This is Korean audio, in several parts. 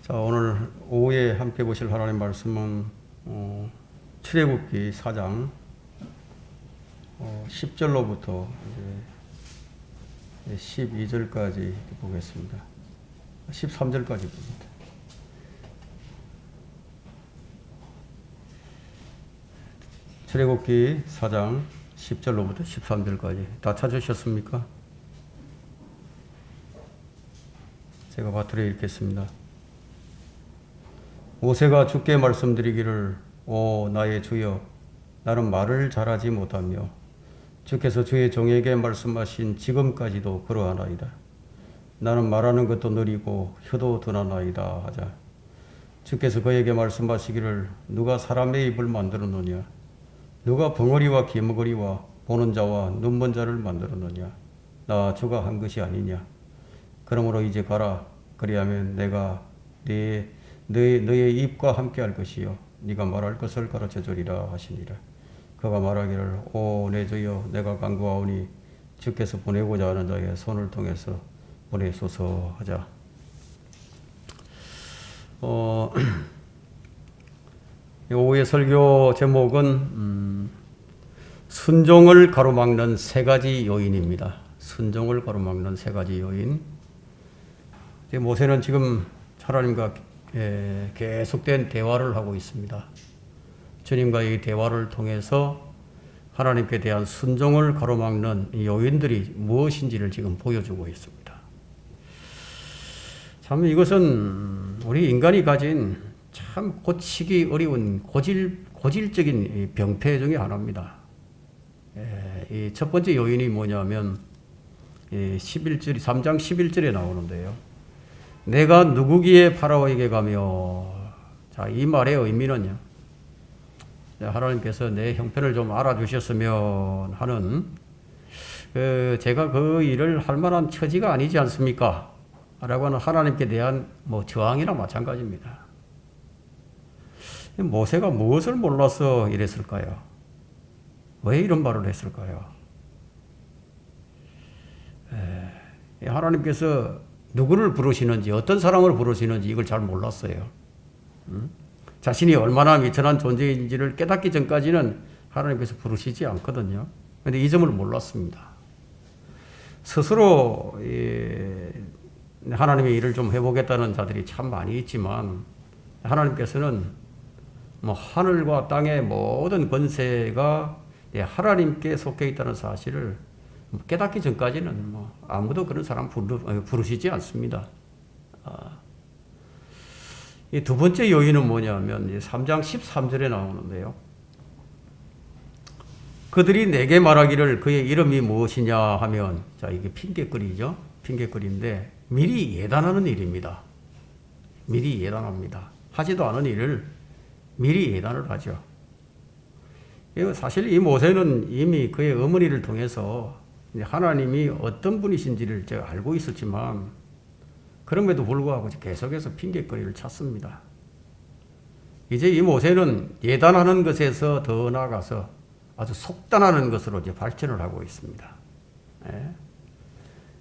자, 오늘 오후에 함께 보실 하나님 말씀은 출애굽기 4장 10절로부터 이제 12절까지 보겠습니다. 13절까지 봅니다. 출애굽기 4장 10절로부터 13절까지 다 찾으셨습니까? 제가 받들어 읽겠습니다. 모세가 주께 말씀드리기를 오 나의 주여 나는 말을 잘하지 못하며 주께서 주의 종에게 말씀하신 지금까지도 그러하나이다. 나는 말하는 것도 느리고 혀도 둔하나이다 하자. 주께서 그에게 말씀하시기를 누가 사람의 입을 만들었느냐 누가 벙어리와 귀머거리와 보는 자와 눈먼 자를 만들었느냐 나 주가 한 것이 아니냐. 그러므로 이제 가라. 그리하면 내가 너의 입과 함께 할 것이요 네가 말할 것을 가르쳐 주리라 하시니라. 그가 말하기를 오 내 주여 내가 간구하오니 주께서 보내고자 하는 자의 손을 통해서 보내소서 하자. 오후의 설교 제목은 순종을 가로막는 세 가지 요인입니다. 순종을 가로막는 세 가지 요인. 모세는 지금 하나님과 계속된 대화를 하고 있습니다. 주님과의 대화를 통해서 하나님께 대한 순종을 가로막는 요인들이 무엇인지를 지금 보여주고 있습니다. 참 이것은 우리 인간이 가진 참 고치기 어려운 고질적인 병폐 중에 하나입니다. 이 첫 번째 요인이 뭐냐면 3장 11절에 나오는데요. 내가 누구기에 파라오에게 가며, 자, 이 말의 의미는요, 하나님께서 내 형편을 좀 알아주셨으면 하는, 제가 그 일을 할 만한 처지가 아니지 않습니까? 라고 하는 하나님께 대한 저항이나 마찬가지입니다. 모세가 무엇을 몰라서 이랬을까요? 왜 이런 말을 했을까요? 하나님께서 누구를 부르시는지 어떤 사람을 부르시는지 이걸 잘 몰랐어요. 자신이 얼마나 미천한 존재인지를 깨닫기 전까지는 하나님께서 부르시지 않거든요. 그런데 이 점을 몰랐습니다. 스스로 하나님의 일을 좀 해보겠다는 자들이 참 많이 있지만 하나님께서는 하늘과 땅의 모든 권세가 하나님께 속해 있다는 사실을 깨닫기 전까지는 아무도 그런 사람 부르시지 않습니다. 이 두 번째 요인은 뭐냐면 3장 13절에 나오는데요. 그들이 내게 말하기를 그의 이름이 무엇이냐 하면, 자, 이게 핑계거리죠. 핑계거리인데 미리 예단하는 일입니다. 미리 예단합니다. 하지도 않은 일을 미리 예단을 하죠. 사실 이 모세는 이미 그의 어머니를 통해서 하나님이 어떤 분이신지를 제가 알고 있었지만 그럼에도 불구하고 계속해서 핑계거리를 찾습니다. 이제 이 모세는 예단하는 것에서 더 나아가서 아주 속단하는 것으로 이제 발전을 하고 있습니다.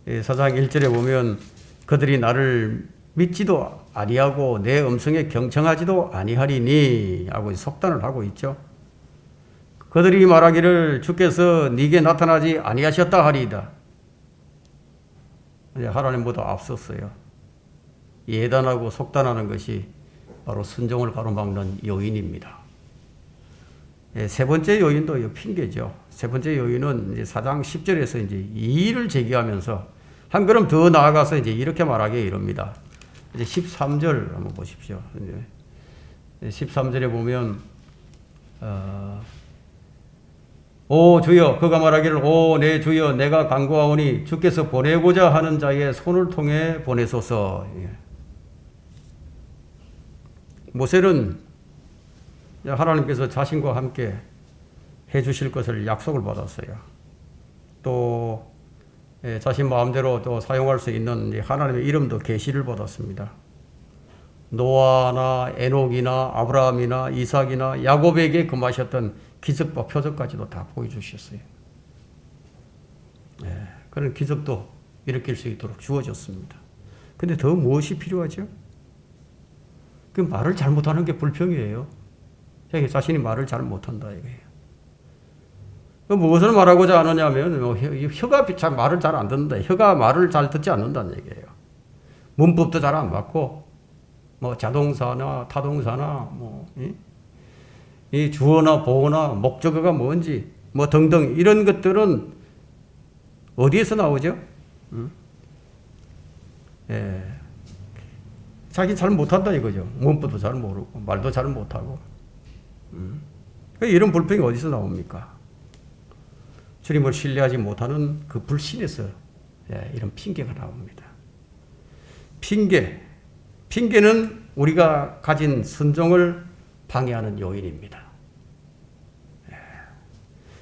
4장 1절에 보면 그들이 나를 믿지도 아니하고 내 음성에 경청하지도 아니하리니 하고 속단을 하고 있죠. 그들이 말하기를 주께서 네게 나타나지 아니하셨다 하리이다. 하나님보다 앞섰어요. 예단하고 속단하는 것이 바로 순종을 가로막는 요인입니다. 세 번째 요인도 핑계죠. 세 번째 요인은 이제 4장 10절에서 이제 이의를 제기하면서 한 걸음 더 나아가서 이제 이렇게 말하기에 이릅니다. 이제 13절 한번 보십시오. 13절에 보면 오 주여, 그가 말하기를 오 내 주여 내가 간구하오니 주께서 보내고자 하는 자의 손을 통해 보내소서. 모세는 하나님께서 자신과 함께 해주실 것을 약속을 받았어요. 또 자신 마음대로 또 사용할 수 있는 하나님의 이름도 계시를 받았습니다. 노아나 에녹이나 아브라함이나 이삭이나 야곱에게 금하셨던 기적과 표적까지도 다 보여주셨어요. 그런 기적도 일으킬 수 있도록 주어졌습니다. 근데 더 무엇이 필요하죠? 그 말을 잘못하는 게 불평이에요. 자기 자신이 말을 잘 못한다 이거예요. 그 무엇을 말하고자 하느냐면 혀가 말을 잘 안 듣는다. 혀가 말을 잘 듣지 않는다는 얘기예요. 문법도 잘 안 맞고 뭐 자동사나 타동사나 뭐 이 주어나 보어나 목적어가 뭔지 뭐 등등 이런 것들은 어디에서 나오죠? 예. 자기 잘 못한다 이거죠. 문법도 잘 모르고 말도 잘 못하고 이런 불평이 어디서 나옵니까? 주님을 신뢰하지 못하는 그 불신에서 이런 핑계가 나옵니다. 핑계는 우리가 가진 순종을 방해하는 요인입니다.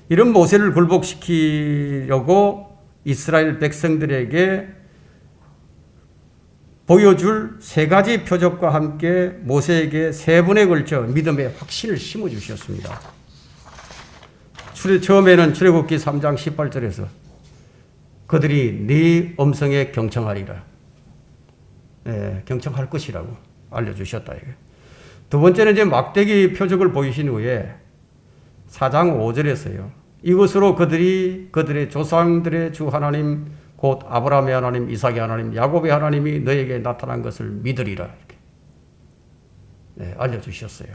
이런 모세를 굴복시키려고 이스라엘 백성들에게 보여줄 세 가지 표적과 함께 모세에게 세 번에 걸쳐 믿음의 확신을 심어주셨습니다. 처음에는 출애굽기 3장 18절에서 그들이 네 음성에 경청하리라. 경청할 것이라고 알려주셨다. 두 번째는 이제 막대기 표적을 보이신 후에 4장 5절에서요. 이것으로 그들이 그들의 조상들의 주 하나님 곧 아브라함의 하나님, 이삭의 하나님, 야곱의 하나님이 너에게 나타난 것을 믿으리라. 이렇게 알려주셨어요.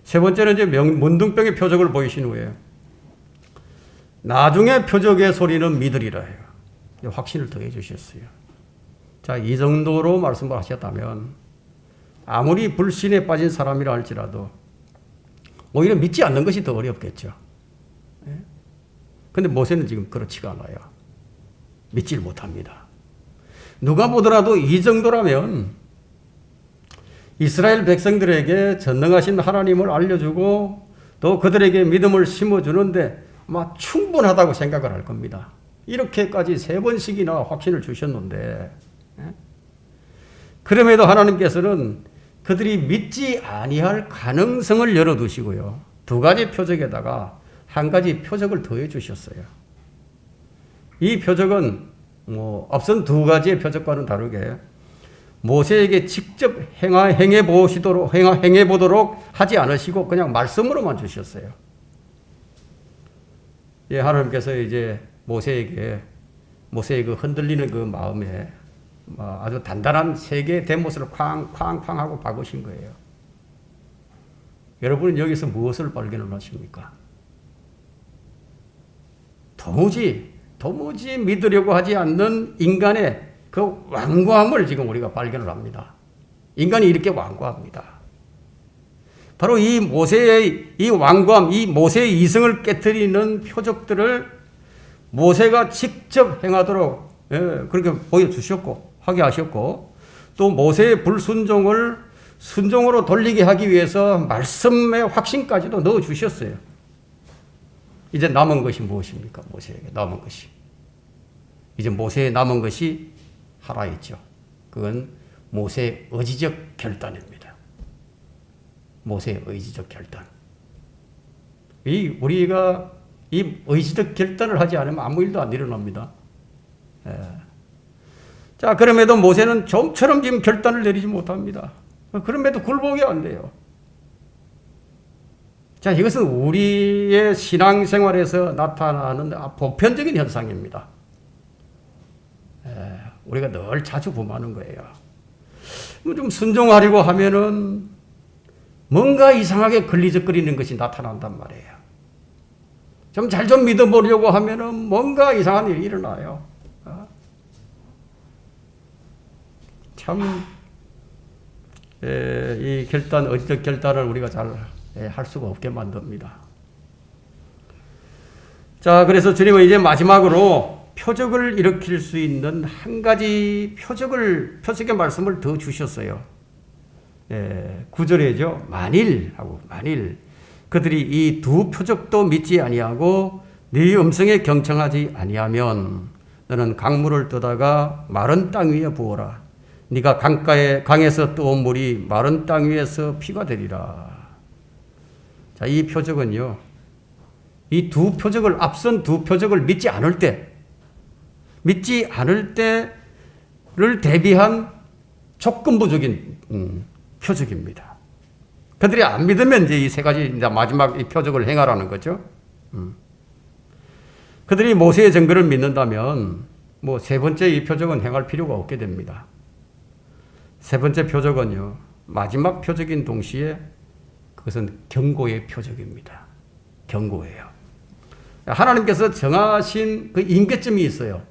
세 번째는 이제 문둥병의 표적을 보이신 후에 나중에 표적의 소리는 믿으리라 해요. 확신을 더해 주셨어요. 자, 이 정도로 말씀을 하셨다면 아무리 불신에 빠진 사람이라 할지라도 오히려 믿지 않는 것이 더 어렵겠죠. 그런데 모세는 지금 그렇지가 않아요. 믿질 못합니다. 누가 보더라도 이 정도라면 이스라엘 백성들에게 전능하신 하나님을 알려주고 또 그들에게 믿음을 심어주는데 아마 충분하다고 생각을 할 겁니다. 이렇게까지 세 번씩이나 확신을 주셨는데 그럼에도 하나님께서는 그들이 믿지 아니할 가능성을 열어두시고요. 두 가지 표적에다가 한 가지 표적을 더해 주셨어요. 이 표적은 앞선 두 가지의 표적과는 다르게 모세에게 직접 행해 보도록 하지 않으시고 그냥 말씀으로만 주셨어요. 예, 하나님께서 이제 모세에게 모세의 그 흔들리는 그 마음에 아주 단단한 세 개의 대못을 쾅쾅쾅 하고 박으신 거예요. 여러분은 여기서 무엇을 발견을 하십니까? 도무지 믿으려고 하지 않는 인간의 그 완고함을 지금 우리가 발견을 합니다. 인간이 이렇게 완고합니다. 바로 이 모세의 이 완고함, 이 모세의 이성을 깨트리는 표적들을 모세가 직접 행하도록 그렇게 보여주셨고 하게 하셨고 또 모세의 불순종을 순종으로 돌리게 하기 위해서 말씀의 확신까지도 넣어주셨어요. 이제 남은 것이 무엇입니까? 모세에게 남은 것이. 이제 모세에 남은 것이 하나 있죠. 그건 모세의 의지적 결단입니다. 모세의 의지적 결단. 우리가 이 의지적 결단을 하지 않으면 아무 일도 안 일어납니다. 자, 그럼에도 모세는 좀처럼 지금 결단을 내리지 못합니다. 그럼에도 굴복이 안 돼요. 자, 이것은 우리의 신앙생활에서 나타나는 보편적인 현상입니다. 우리가 늘 자주 범하는 거예요. 좀 순종하려고 하면은 뭔가 이상하게 걸리적거리는 것이 나타난단 말이에요. 좀 잘 좀 믿어보려고 하면은 뭔가 이상한 일이 일어나요. 참, 이 의지적 결단을 우리가 잘 할 수가 없게 만듭니다. 자, 그래서 주님은 이제 마지막으로 표적을 일으킬 수 있는 한 가지 표적의 말씀을 더 주셨어요. 9절에죠. 만일 그들이 이 두 표적도 믿지 아니하고 네 음성에 경청하지 아니하면 너는 강물을 떠다가 마른 땅 위에 부어라. 네가 강에서 떠온 물이 마른 땅 위에서 피가 되리라. 자, 이 표적은요. 이 두 표적을 앞선 두 표적을 믿지 않을 때를 대비한 조건부적인 표적입니다. 그들이 안 믿으면 이제 이 세 가지 이제 마지막 이 표적을 행하라는 거죠. 그들이 모세의 증거를 믿는다면 뭐 세 번째 이 표적은 행할 필요가 없게 됩니다. 세 번째 표적은요, 마지막 표적인 동시에 그것은 경고의 표적입니다. 경고예요. 하나님께서 정하신 그 임계점이 있어요.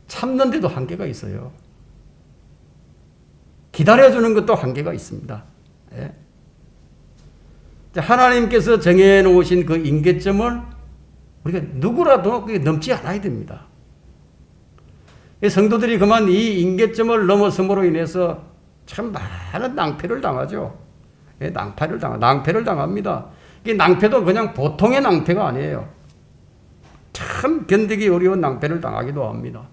참는데도 한계가 있어요. 기다려주는 것도 한계가 있습니다. 예. 하나님께서 정해놓으신 그 임계점을 우리가 누구라도 넘지 않아야 됩니다. 성도들이 그만 이 임계점을 넘어섬으로 인해서 참 많은 낭패를 당하죠. 예, 낭패를 당합니다. 이 낭패도 그냥 보통의 낭패가 아니에요. 참 견디기 어려운 낭패를 당하기도 합니다.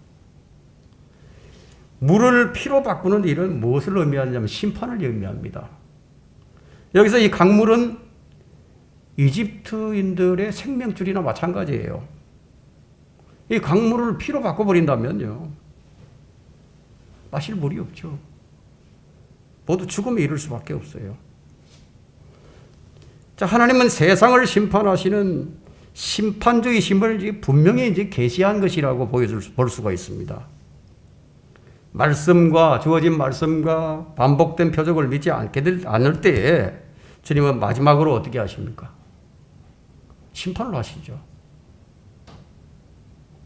물을 피로 바꾸는 일은 무엇을 의미하냐면 심판을 의미합니다. 여기서 이 강물은 이집트인들의 생명줄이나 마찬가지예요. 이 강물을 피로 바꿔버린다면요, 마실 물이 없죠. 모두 죽음에 이를 수밖에 없어요. 자, 하나님은 세상을 심판하시는 심판주의심을 분명히 이제 계시한 것이라고 볼 수가 있습니다. 주어진 말씀과 반복된 표적을 믿지 않을 때에 주님은 마지막으로 어떻게 하십니까? 심판을 하시죠.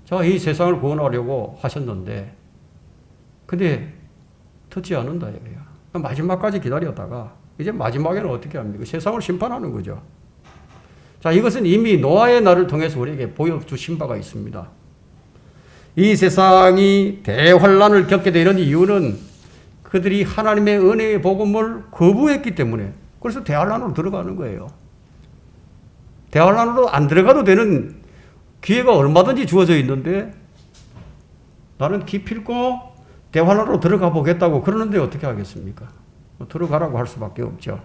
자, 이 세상을 구원하려고 하셨는데, 근데 듣지 않는다 이거예요. 마지막까지 기다렸다가 이제 마지막에는 어떻게 합니까? 세상을 심판하는 거죠. 자, 이것은 이미 노아의 날을 통해서 우리에게 보여주신 바가 있습니다. 이 세상이 대환란을 겪게 되는 이유는 그들이 하나님의 은혜의 복음을 거부했기 때문에, 그래서 대환란으로 들어가는 거예요. 대환란으로 안 들어가도 되는 기회가 얼마든지 주어져 있는데 나는 기필코 대환란으로 들어가 보겠다고 그러는데 어떻게 하겠습니까? 들어가라고 할 수밖에 없죠.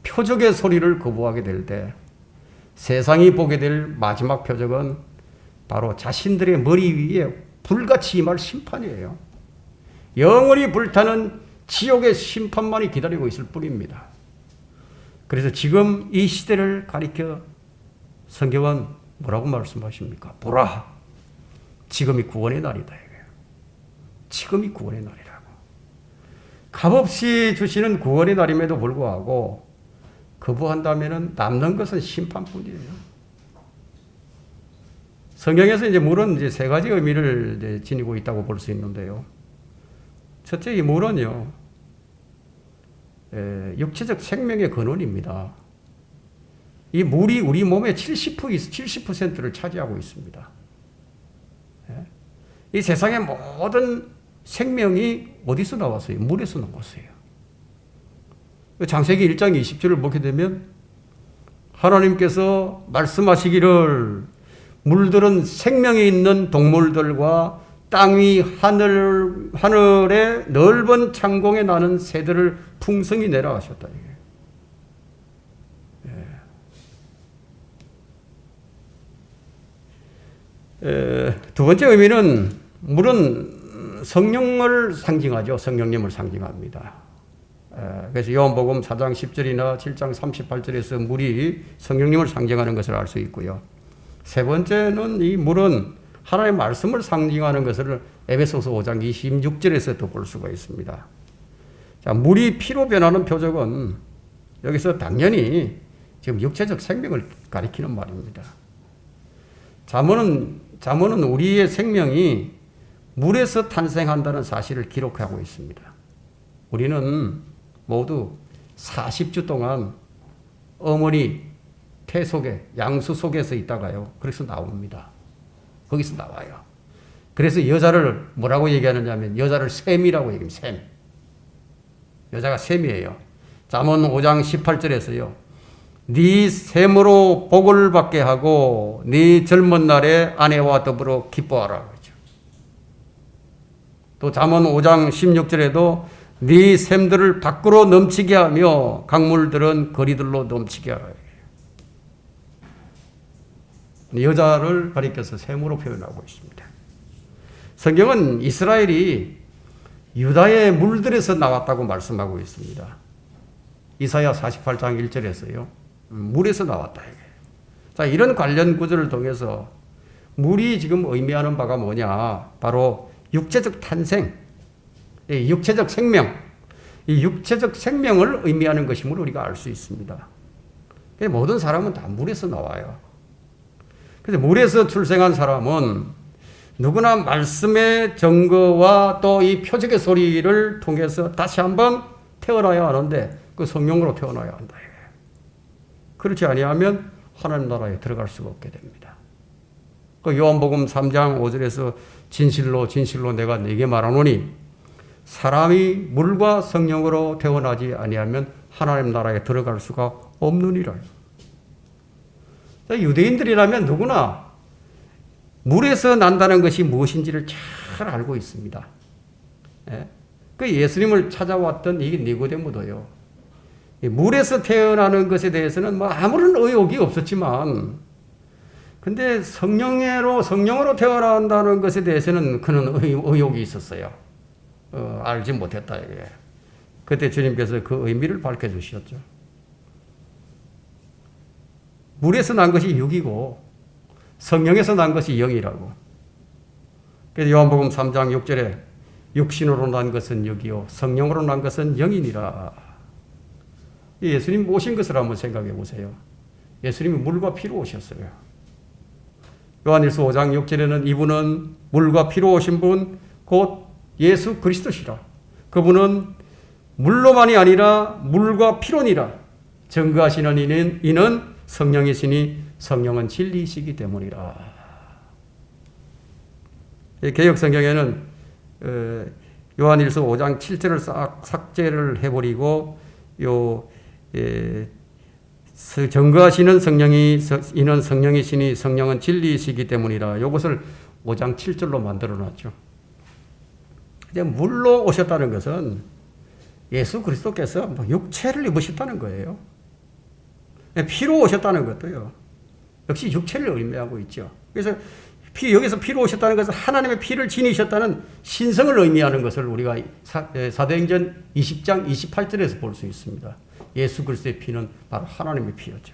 표적의 소리를 거부하게 될 때 세상이 보게 될 마지막 표적은 바로 자신들의 머리 위에 불같이 임할 심판이에요. 영원히 불타는 지옥의 심판만이 기다리고 있을 뿐입니다. 그래서 지금 이 시대를 가리켜 성경은 뭐라고 말씀하십니까? 보라, 지금이 구원의 날이다. 지금이 구원의 날이라고. 값없이 주시는 구원의 날임에도 불구하고 거부한다면 남는 것은 심판뿐이에요. 성경에서 이제 물은 이제 세 가지 의미를 이제 지니고 있다고 볼 수 있는데요. 첫째, 이 물은요, 육체적 생명의 근원입니다. 이 물이 우리 몸의 70%를 차지하고 있습니다. 이 세상의 모든 생명이 어디서 나왔어요? 물에서 나왔어요. 창세기 1장 20절을 보게 되면 하나님께서 말씀하시기를 물들은 생명이 있는 동물들과 땅 위 하늘의 넓은 창공에 나는 새들을 풍성히 내라 하셨다. 두 번째 의미는 물은 성령을 상징하죠. 성령님을 상징합니다. 그래서 요한복음 4장 10절이나 7장 38절에서 물이 성령님을 상징하는 것을 알 수 있고요. 세 번째는 이 물은 하나님의 말씀을 상징하는 것을 에베소서 5장 26절에서 또 볼 수가 있습니다. 자, 물이 피로 변하는 표적은 여기서 당연히 지금 육체적 생명을 가리키는 말입니다. 잠언은 우리의 생명이 물에서 탄생한다는 사실을 기록하고 있습니다. 우리는 모두 40주 동안 어머니 태 속에, 양수 속에서 있다가요, 그래서 나옵니다. 거기서 나와요. 그래서 여자를 뭐라고 얘기하느냐면 여자를 셈이라고 얘기합니다. 셈. 여자가 셈이에요. 잠언 5장 18절에서요. 네 셈으로 복을 받게 하고 네 젊은 날에 아내와 더불어 기뻐하라. 그렇죠. 또 잠언 5장 16절에도 네 셈들을 밖으로 넘치게 하며 강물들은 거리들로 넘치게 하라. 여자를 가리켜서 셈으로 표현하고 있습니다. 성경은 이스라엘이 유다의 물들에서 나왔다고 말씀하고 있습니다. 이사야 48장 1절에서요. 물에서 나왔다. 이게. 자, 이런 관련 구절을 통해서 물이 지금 의미하는 바가 뭐냐? 바로 육체적 탄생, 육체적 생명, 이 육체적 생명을 의미하는 것임을 우리가 알 수 있습니다. 모든 사람은 다 물에서 나와요. 그래서 물에서 출생한 사람은 누구나 말씀의 증거와 또 이 표적의 소리를 통해서 다시 한번 태어나야 하는데 그 성령으로 태어나야 한다. 그렇지 아니하면 하나님 나라에 들어갈 수가 없게 됩니다. 그 요한복음 3장 5절에서 진실로 진실로 내가 네게 말하노니 사람이 물과 성령으로 태어나지 아니하면 하나님 나라에 들어갈 수가 없느니라. 유대인들이라면 누구나 물에서 난다는 것이 무엇인지를 잘 알고 있습니다. 그 예수님을 찾아왔던 이 니고데모도요. 물에서 태어나는 것에 대해서는 뭐 아무런 의혹이 없었지만, 근데 성령으로 태어난다는 것에 대해서는 그는 의혹이 있었어요. 알지 못했다. 이게. 그때 주님께서 그 의미를 밝혀주셨죠. 물에서 난 것이 육이고 성령에서 난 것이 영이라고. 그래서 요한복음 3장 6절에 육신으로 난 것은 육이요 성령으로 난 것은 영이니라. 예수님 오신 것을 한번 생각해 보세요. 예수님이 물과 피로 오셨어요. 요한일서 5장 6절에는 이분은 물과 피로 오신 분 곧 예수 그리스도시라. 그분은 물로만이 아니라 물과 피로니라. 증거하시는 이는 성령이시니 성령은 진리이시기 때문이라. 개역성경에는 요한일서 5장 7절을 싹 삭제를 해버리고 증거하시는 이는 성령이시니 성령은 진리이시기 때문이라. 이것을 5장 7절로 만들어놨죠. 이제 물로 오셨다는 것은 예수 그리스도께서 육체를 입으셨다는 거예요. 피로 오셨다는 것도요. 역시 육체를 의미하고 있죠. 그래서 여기서 피로 오셨다는 것은 하나님의 피를 지니셨다는 신성을 의미하는 것을 우리가 사도행전 20장 28절에서 볼 수 있습니다. 예수 그리스도의 피는 바로 하나님의 피였죠.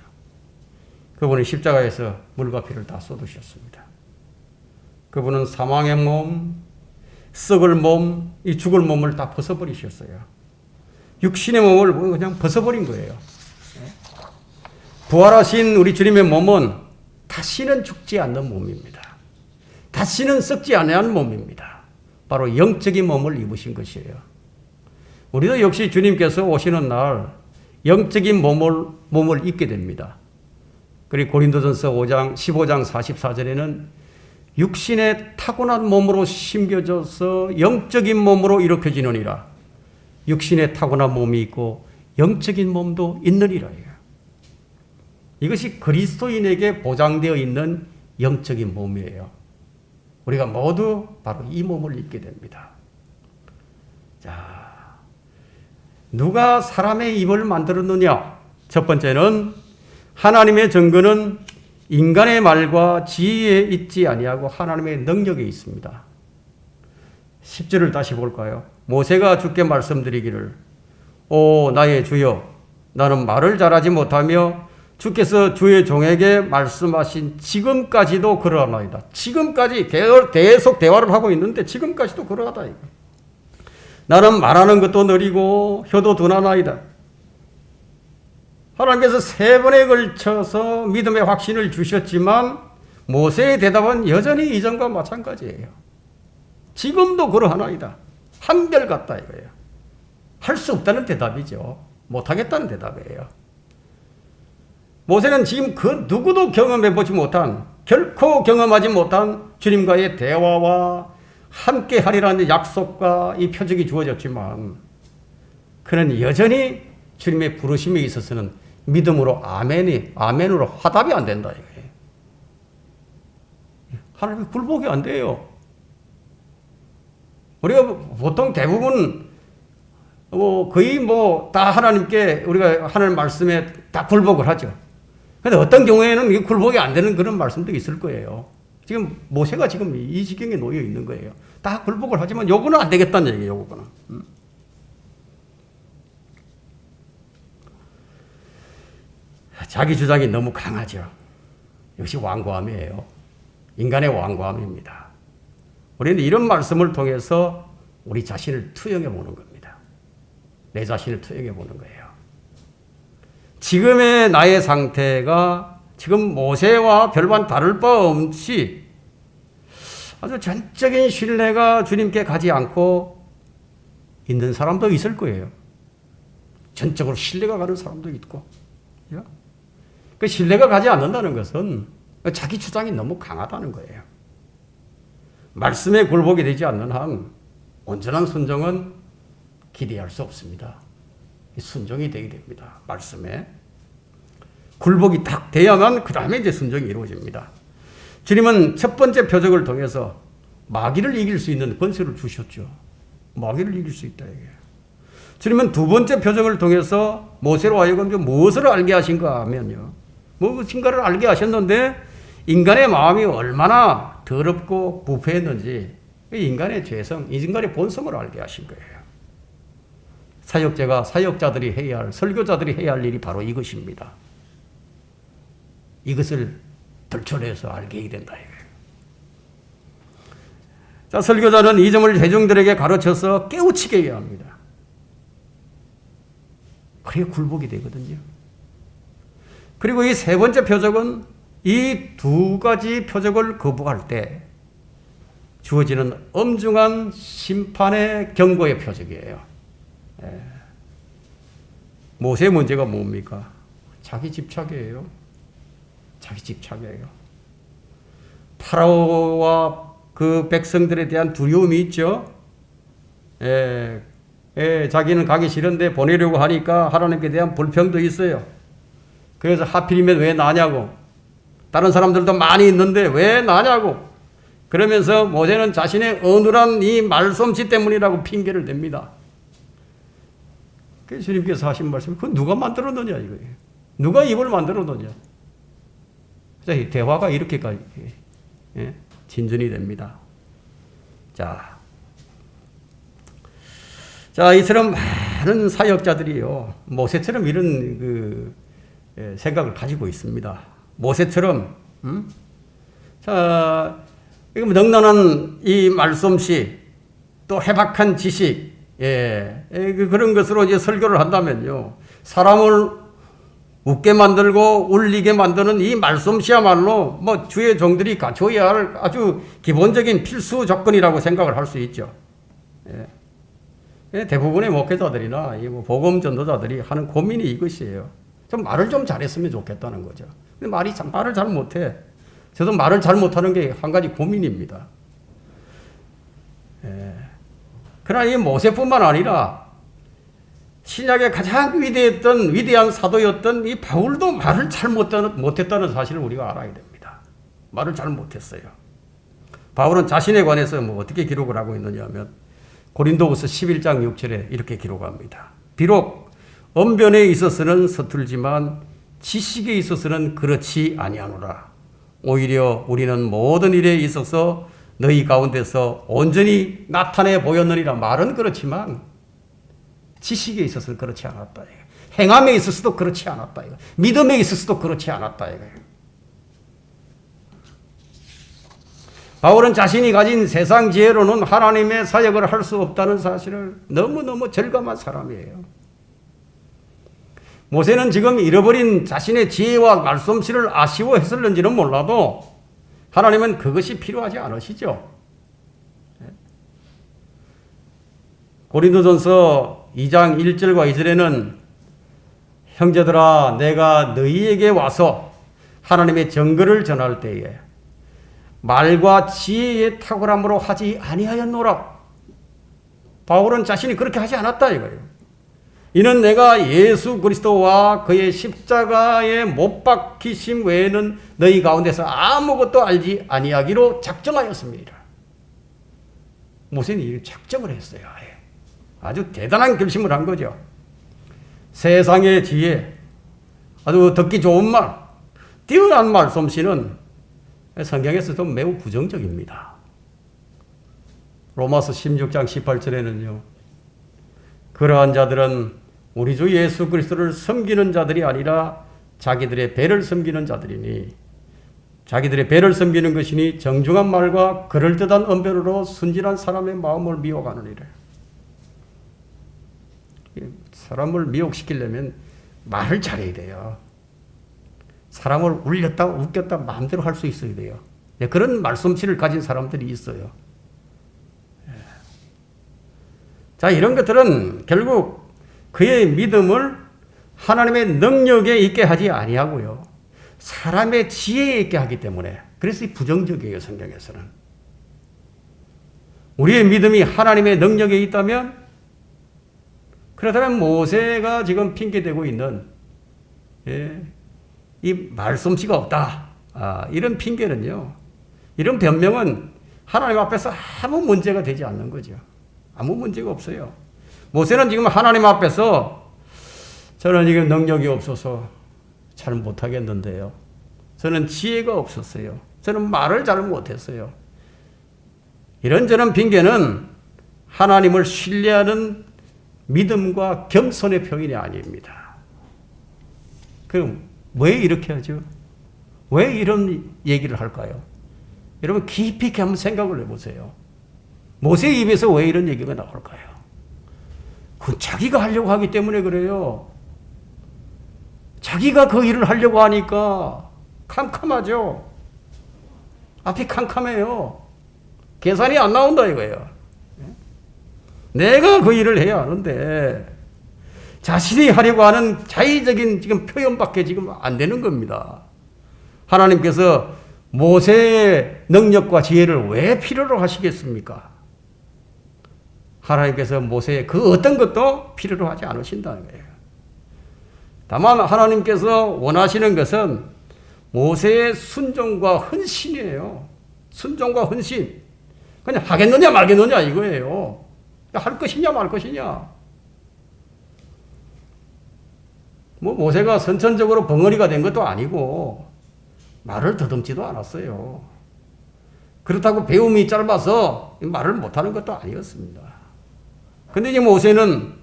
그분은 십자가에서 물과 피를 다 쏟으셨습니다. 그분은 사망의 몸, 썩을 몸, 이 죽을 몸을 다 벗어버리셨어요. 육신의 몸을 그냥 벗어버린 거예요. 부활하신 우리 주님의 몸은 다시는 죽지 않는 몸입니다. 다시는 썩지 않는 몸입니다. 바로 영적인 몸을 입으신 것이에요. 우리도 역시 주님께서 오시는 날 영적인 몸을 입게 됩니다. 그리고 고린도전서 15장 44절에는 육신의 타고난 몸으로 심겨져서 영적인 몸으로 일으켜지느니라. 육신의 타고난 몸이 있고 영적인 몸도 있느니라. 이것이 그리스도인에게 보장되어 있는 영적인 몸이에요. 우리가 모두 바로 이 몸을 입게 됩니다. 자, 누가 사람의 입을 만들었느냐? 첫 번째는 하나님의 증거는 인간의 말과 지혜에 있지 아니하고 하나님의 능력에 있습니다. 10절을 다시 볼까요? 모세가 주께 말씀드리기를 오 나의 주여 나는 말을 잘하지 못하며 주께서 주의 종에게 말씀하신 지금까지도 그러하나이다. 지금까지 계속 대화를 하고 있는데 지금까지도 그러하다. 나는 말하는 것도 느리고 혀도 둔하나이다. 하나님께서 3번에 걸쳐서 믿음의 확신을 주셨지만 모세의 대답은 여전히 이전과 마찬가지예요. 지금도 그러하나이다. 한결같다 이거예요. 할 수 없다는 대답이죠. 못하겠다는 대답이에요. 모세는 지금 그 누구도 경험해보지 못한, 결코 경험하지 못한 주님과의 대화와 함께 하리라는 약속과 이 표적이 주어졌지만 그는 여전히 주님의 부르심에 있어서는 믿음으로 아멘으로 화답이 안 된다 이거예요. 하나님의 굴복이 안 돼요. 우리가 보통 대부분 거의 다 하나님께 우리가 하나님 말씀에 다 굴복을 하죠. 근데 어떤 경우에는 이게 굴복이 안 되는 그런 말씀도 있을 거예요. 지금 모세가 지금 이 지경에 놓여 있는 거예요. 다 굴복을 하지만 요거는 안 되겠다는 얘기예요. 요거는. 자기 주장이 너무 강하죠. 역시 완고함이에요. 인간의 완고함입니다. 우리는 이런 말씀을 통해서 우리 자신을 투영해 보는 겁니다. 내 자신을 투영해 보는 거예요. 지금의 나의 상태가 지금 모세와 별반 다를 바 없이 아주 전적인 신뢰가 주님께 가지 않고 있는 사람도 있을 거예요. 전적으로 신뢰가 가는 사람도 있고. 그 신뢰가 가지 않는다는 것은 자기 주장이 너무 강하다는 거예요. 말씀에 굴복이 되지 않는 한 온전한 순종은 기대할 수 없습니다. 순종이 되게 됩니다. 말씀에. 굴복이 딱 돼야만 그 다음에 이제 순종이 이루어집니다. 주님은 첫 번째 표적을 통해서 마귀를 이길 수 있는 권세를 주셨죠. 마귀를 이길 수 있다 이게. 주님은 두 번째 표적을 통해서 모세로 하여금 무엇을 알게 하신가 하면요. 무엇인가를 알게 하셨는데 인간의 마음이 얼마나 더럽고 부패했는지 인간의 죄성, 인간의 본성을 알게 하신 거예요. 사역자들이 해야 할, 설교자들이 해야 할 일이 바로 이것입니다. 이것을 들춰내서 알게 해야 된다 이거예요. 자, 설교자는 이 점을 대중들에게 가르쳐서 깨우치게 해야 합니다. 그래야 굴복이 되거든요. 그리고 이 세 번째 표적은 이 두 가지 표적을 거부할 때 주어지는 엄중한 심판의 경고의 표적이에요. 모세의 문제가 뭡니까? 자기 집착이에요. 자기 집착이에요. 파라오와 그 백성들에 대한 두려움이 있죠. 자기는 가기 싫은데 보내려고 하니까 하나님께 대한 불평도 있어요. 그래서 하필이면 왜 나냐고. 다른 사람들도 많이 있는데 왜 나냐고. 그러면서 모세는 자신의 어눌한 이 말솜씨 때문이라고 핑계를 댑니다. 그래서 주님께서 하신 말씀이 그건 누가 만들어 놓냐 이거예요. 누가 입을 만들어 놓냐. 대화가 이렇게까지 진전이 됩니다. 자, 이처럼 많은 사역자들이요 모세처럼 이런 생각을 가지고 있습니다. 모세처럼, 자, 넉넉한 이 말솜씨, 또 해박한 지식, 그런 것으로 이제 설교를 한다면요, 사람을 웃게 만들고 울리게 만드는 이 말솜씨야말로 주의 종들이 갖춰야 할 아주 기본적인 필수 조건이라고 생각을 할 수 있죠. 대부분의 목회자들이나 복음 전도자들이 하는 고민이 이것이에요. 좀 말을 좀 잘했으면 좋겠다는 거죠. 근데 말을 잘 못해. 저도 말을 잘 못하는 게 한 가지 고민입니다. 그러나 이 모세뿐만 아니라 신약의 가장 위대한 사도였던 이 바울도 말을 잘 못했다는 사실을 우리가 알아야 됩니다. 말을 잘 못했어요. 바울은 자신에 관해서 어떻게 기록을 하고 있느냐 하면 고린도후서 11장 6절에 이렇게 기록합니다. 비록 언변에 있어서는 서툴지만 지식에 있어서는 그렇지 아니하노라. 오히려 우리는 모든 일에 있어서 너희 가운데서 온전히 나타내 보였느니라. 말은 그렇지만 지식에 있어서는 그렇지 않았다. 행함에 있어서도 그렇지 않았다. 믿음에 있어서도 그렇지 않았다. 바울은 자신이 가진 세상 지혜로는 하나님의 사역을 할 수 없다는 사실을 너무너무 절감한 사람이에요. 모세는 지금 잃어버린 자신의 지혜와 말솜씨를 아쉬워했을는지는 몰라도 하나님은 그것이 필요하지 않으시죠. 고린도전서 2장 1절과 2절에는 형제들아 내가 너희에게 와서 하나님의 정거를 전할 때에 말과 지혜의 탁월함으로 하지 아니하였노라. 바울은 자신이 그렇게 하지 않았다 이거예요. 이는 내가 예수 그리스도와 그의 십자가에 못 박히심 외에는 너희 가운데서 아무것도 알지 아니하기로 작정하였습니다. 모세는 이 작정을 했어요. 아주 대단한 결심을 한 거죠. 세상의 지혜, 아주 듣기 좋은 말, 뛰어난 말솜씨는 성경에서도 매우 부정적입니다. 로마서 16장 18절에는요. 그러한 자들은 우리 주 예수 그리스도를 섬기는 자들이 아니라 자기들의 배를 섬기는 자들이니 자기들의 배를 섬기는 것이니 정중한 말과 그럴듯한 언변으로 순진한 사람의 마음을 미혹하느니라. 사람을 미혹시키려면 말을 잘해야 돼요. 사람을 울렸다 웃겼다 마음대로 할 수 있어야 돼요. 그런 말솜씨를 가진 사람들이 있어요. 자, 이런 것들은 결국 그의 믿음을 하나님의 능력에 있게 하지 아니하고요. 사람의 지혜에 있게 하기 때문에 그래서 부정적이에요. 성경에서는. 우리의 믿음이 하나님의 능력에 있다면 그렇다면 모세가 지금 핑계대고 있는 이 말솜씨가 없다. 이런 핑계는요. 이런 변명은 하나님 앞에서 아무 문제가 되지 않는 거죠. 아무 문제가 없어요. 모세는 지금 하나님 앞에서 저는 지금 능력이 없어서 잘 못하겠는데요. 저는 지혜가 없었어요. 저는 말을 잘 못했어요. 이런저런 핑계는 하나님을 신뢰하는 믿음과 겸손의 표현이 아닙니다. 그럼 왜 이렇게 하죠? 왜 이런 얘기를 할까요? 여러분 깊이 있게 한번 생각을 해보세요. 모세 입에서 왜 이런 얘기가 나올까요? 그건 자기가 하려고 하기 때문에 그래요. 자기가 그 일을 하려고 하니까 캄캄하죠. 앞이 캄캄해요. 계산이 안 나온다 이거예요. 내가 그 일을 해야 하는데 자신이 하려고 하는 자의적인 지금 표현밖에 지금 안 되는 겁니다. 하나님께서 모세의 능력과 지혜를 왜 필요로 하시겠습니까? 하나님께서 모세의 그 어떤 것도 필요로 하지 않으신다는 거예요. 다만 하나님께서 원하시는 것은 모세의 순종과 헌신이에요. 순종과 헌신. 그냥 하겠느냐 말겠느냐 이거예요. 할 것이냐 말 것이냐. 뭐 모세가 선천적으로 벙어리가 된 것도 아니고 말을 더듬지도 않았어요. 그렇다고 배움이 짧아서 말을 못하는 것도 아니었습니다. 근데 이제 모세는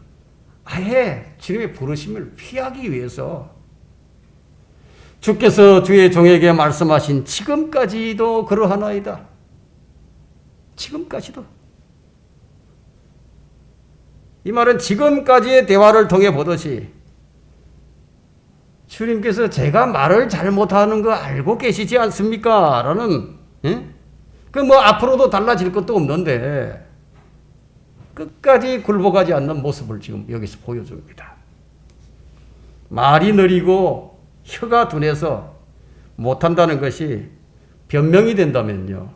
아예 주님의 부르심을 피하기 위해서 주께서 주의 종에게 말씀하신 지금까지도 그러하나이다. 지금까지도. 이 말은 지금까지의 대화를 통해 보듯이 주님께서 제가 말을 잘 못하는 거 알고 계시지 않습니까? 라는, 그 뭐 앞으로도 달라질 것도 없는데 끝까지 굴복하지 않는 모습을 지금 여기서 보여줍니다. 말이 느리고 혀가 둔해서 못한다는 것이 변명이 된다면요.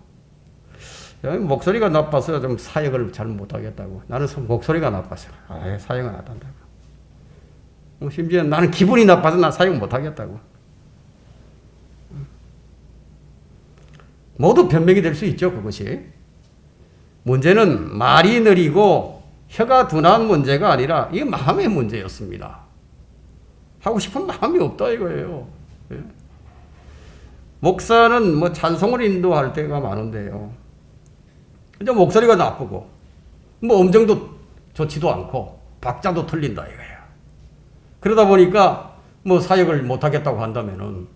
목소리가 나빠서 좀 사역을 잘 못하겠다고. 나는 목소리가 나빠서 사역을 안 한다고. 심지어 나는 기분이 나빠서 난 사역 못하겠다고. 모두 변명이 될 수 있죠. 그것이. 문제는 말이 느리고 혀가 둔한 문제가 아니라 이게 마음의 문제였습니다. 하고 싶은 마음이 없다 이거예요. 목사는 뭐 찬송을 인도할 때가 많은데요. 근데 목소리가 나쁘고 뭐 음정도 좋지도 않고 박자도 틀린다 이거예요. 그러다 보니까 뭐 사역을 못하겠다고 한다면은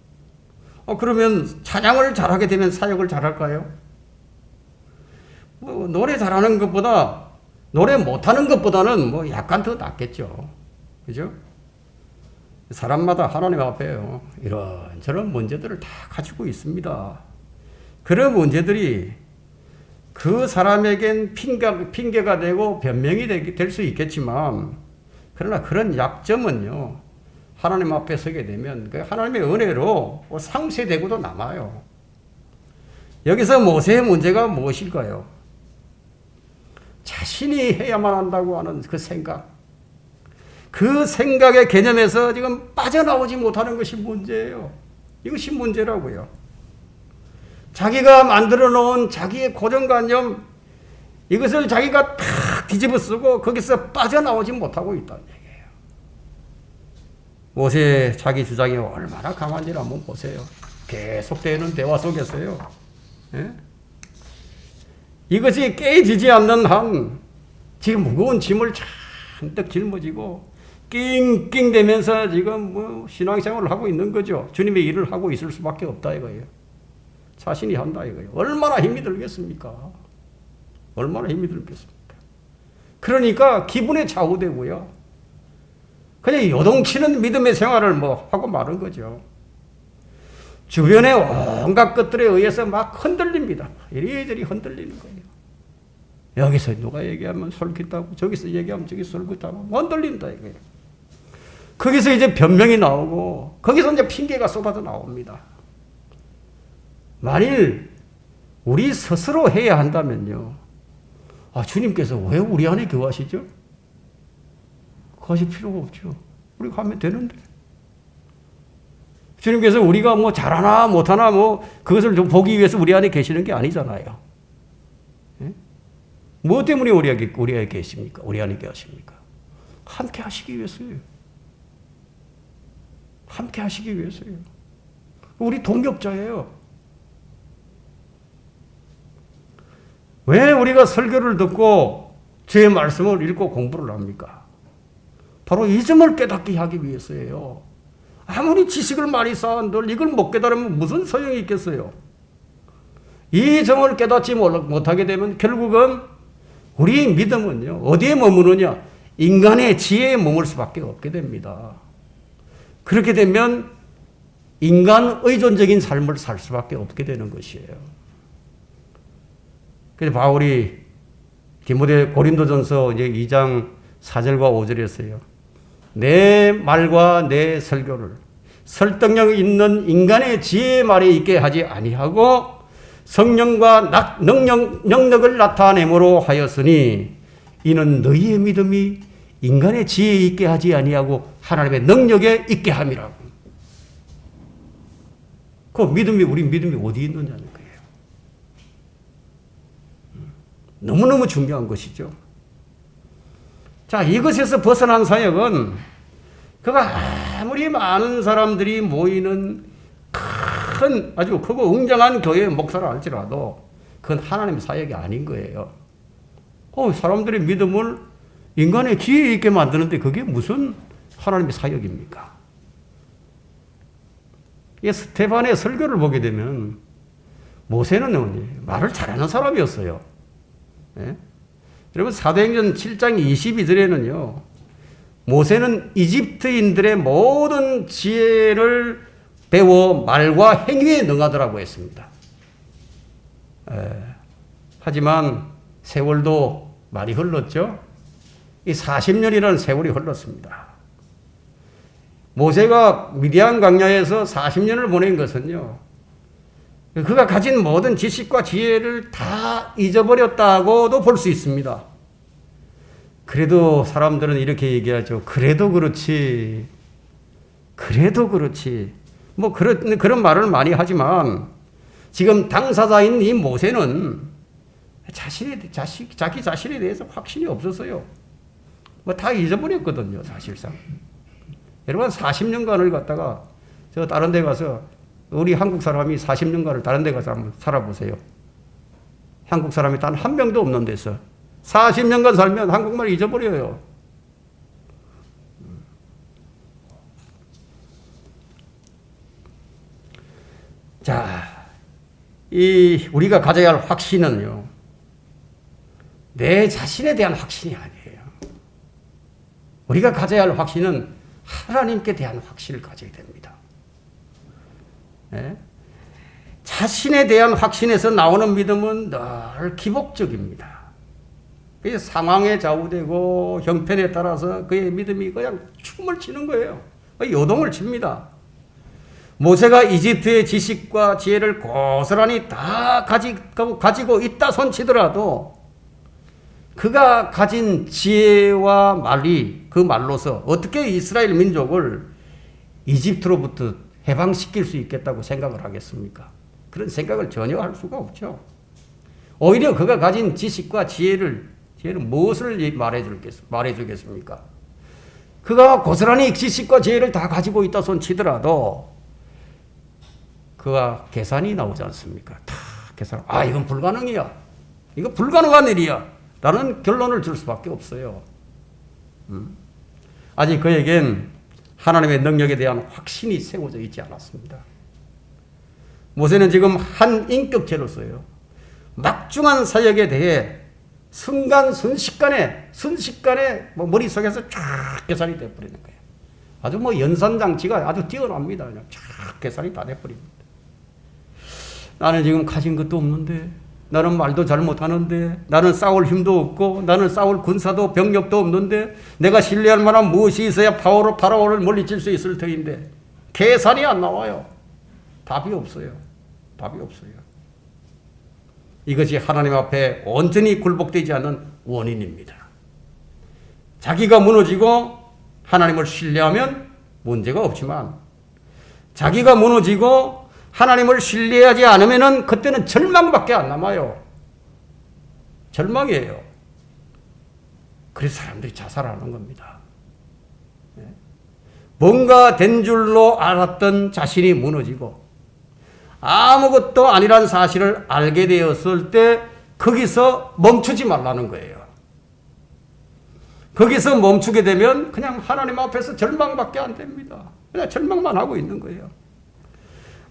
그러면 찬양을 잘하게 되면 사역을 잘할까요? 뭐 노래 잘하는 것보다 노래 못하는 것보다는 뭐 약간 더 낫겠죠. 그죠? 사람마다 하나님 앞에요. 이런저런 문제들을 다 가지고 있습니다. 그런 문제들이 그 사람에겐 핑계가 되고 변명이 될 수 있겠지만 그러나 그런 약점은요. 하나님 앞에 서게 되면 그 하나님의 은혜로 상쇄되고도 남아요. 여기서 모세의 문제가 무엇일까요? 자신이 해야만 한다고 하는 그 생각. 그 생각의 개념에서 지금 빠져나오지 못하는 것이 문제예요. 이것이 문제라고요. 자기가 만들어 놓은 자기의 고정관념, 이것을 자기가 탁 뒤집어 쓰고 거기서 빠져나오지 못하고 있다는 얘기예요. 모세의 자기 주장이 얼마나 강한지를 한번 보세요. 계속되는 대화 속에서요. 예? 이것이 깨지지 않는 한 지금 무거운 짐을 잔뜩 짊어지고 낑낑대면서 지금 뭐 신앙생활을 하고 있는 거죠. 주님의 일을 하고 있을 수밖에 없다 이거예요. 자신이 한다 이거예요. 얼마나 힘이 들겠습니까? 얼마나 힘이 들겠습니까? 그러니까 기분에 좌우되고요. 그냥 요동치는 믿음의 생활을 뭐 하고 마는 거죠. 주변의 온갖 것들에 의해서 막 흔들립니다. 이리저리 흔들리는 거예요. 여기서 누가 얘기하면 솔깃하고 저기서 얘기하면 저기 솔깃하고 흔들린다 이거예요. 거기서 이제 변명이 나오고 거기서 이제 핑계가 쏟아져 나옵니다. 만일 우리 스스로 해야 한다면요. 아, 주님께서 왜 우리 안에 거하시죠? 거하실 필요가 없죠. 우리가 하면 되는데. 주님께서 우리가 뭐 잘하나 못하나 뭐 그것을 좀 보기 위해서 우리 안에 계시는 게 아니잖아요. 예? 뭐 때문에 우리 안에 계십니까? 우리 안에 계십니까? 함께 하시기 위해서요. 함께 하시기 위해서요. 우리 동역자예요. 왜 우리가 설교를 듣고 주의 말씀을 읽고 공부를 합니까? 바로 이 점을 깨닫게 하기 위해서예요. 아무리 지식을 많이 쌓은들 이걸 못 깨달으면 무슨 소용이 있겠어요? 이 점을 깨닫지 못하게 되면 결국은 우리 믿음은요. 어디에 머무느냐? 인간의 지혜에 머물 수밖에 없게 됩니다. 그렇게 되면 인간 의존적인 삶을 살 수밖에 없게 되는 것이에요. 그래서 바울이 고린도전서 이제 2장 4절과 5절에서요. 내 말과 내 설교를 설득력 있는 인간의 지혜의 말에 있게 하지 아니하고 성령과 능력을 나타내므로 하였으니 이는 너희의 믿음이 인간의 지혜에 있게 하지 아니하고 하나님의 능력에 있게 함이라고. 그 믿음이 우리 믿음이 어디 있느냐는 거예요. 너무너무 중요한 것이죠. 자, 이것에서 벗어난 사역은 그가 아무리 많은 사람들이 모이는 큰 아주 크고 웅장한 교회의 목사라 할지라도 그건 하나님의 사역이 아닌 거예요. 사람들의 믿음을 인간의 지혜 있게 만드는데 그게 무슨 하나님의 사역입니까? 스데반의 설교를 보게 되면 모세는 말을 잘하는 사람이었어요. 예? 여러분 사도행전 7장 22절에는요. 모세는 이집트인들의 모든 지혜를 배워 말과 행위에 능하더라고 했습니다. 하지만 세월도 많이 흘렀죠. 이 40년이라는 세월이 흘렀습니다. 모세가 미디안 광야에서 40년을 보낸 것은요. 그가 가진 모든 지식과 지혜를 다 잊어버렸다고도 볼 수 있습니다. 그래도 사람들은 이렇게 얘기하죠. 그래도 그렇지. 뭐 그런 말을 많이 하지만 지금 당사자인 이 모세는 자기 자신에 대해서 확신이 없었어요. 뭐 다 잊어버렸거든요, 사실상. 여러분 40년간을 갖다가 저 다른 데 가서 우리 한국 사람이 40년간을 다른 데 가서 한번 살아보세요. 한국 사람이 단 한 명도 없는 데서 40년간 살면 한국말 잊어버려요. 자, 우리가 가져야 할 확신은요. 내 자신에 대한 확신이 아니에요. 우리가 가져야 할 확신은 하나님께 대한 확신을 가져야 됩니다. 네? 자신에 대한 확신에서 나오는 믿음은 늘 기복적입니다. 상황에 좌우되고 형편에 따라서 그의 믿음이 그냥 춤을 추는 거예요. 요동을 칩니다. 모세가 이집트의 지식과 지혜를 고스란히 다 가지고 있다 손치더라도 그가 가진 지혜와 말이 그 말로서 어떻게 이스라엘 민족을 이집트로부터 해방시킬 수 있겠다고 생각을 하겠습니까? 그런 생각을 전혀 할 수가 없죠. 오히려 그가 가진 지식과 지혜는 무엇을 말해주겠습니까? 그가 고스란히 지식과 지혜를 다 가지고 있다 손치더라도 그가 계산이 나오지 않습니까? 다 계산. 아, 이건 불가능이야. 이거 불가능한 일이야. 라는 결론을 줄 수밖에 없어요. 아직 그에겐 하나님의 능력에 대한 확신이 세워져 있지 않았습니다. 모세는 지금 한 인격체로서요, 막중한 사역에 대해 순식간에 머릿속에서 쫙 계산이 돼버리는 거예요. 아주 연산장치가 아주 뛰어납니다. 그냥 쫙 계산이 다 돼버립니다. 나는 지금 가진 것도 없는데, 나는 말도 잘 못하는데, 나는 싸울 힘도 없고, 나는 싸울 군사도 병력도 없는데, 내가 신뢰할 만한 무엇이 있어야 파라오를 물리칠 수 있을 터인데 계산이 안 나와요. 답이 없어요. 답이 없어요. 이것이 하나님 앞에 온전히 굴복되지 않는 원인입니다. 자기가 무너지고 하나님을 신뢰하면 문제가 없지만, 자기가 무너지고 하나님을 신뢰하지 않으면 그때는 절망밖에 안 남아요. 절망이에요. 그래서 사람들이 자살하는 겁니다. 뭔가 된 줄로 알았던 자신이 무너지고 아무것도 아니란 사실을 알게 되었을 때 거기서 멈추지 말라는 거예요. 거기서 멈추게 되면 그냥 하나님 앞에서 절망밖에 안 됩니다. 그냥 절망만 하고 있는 거예요.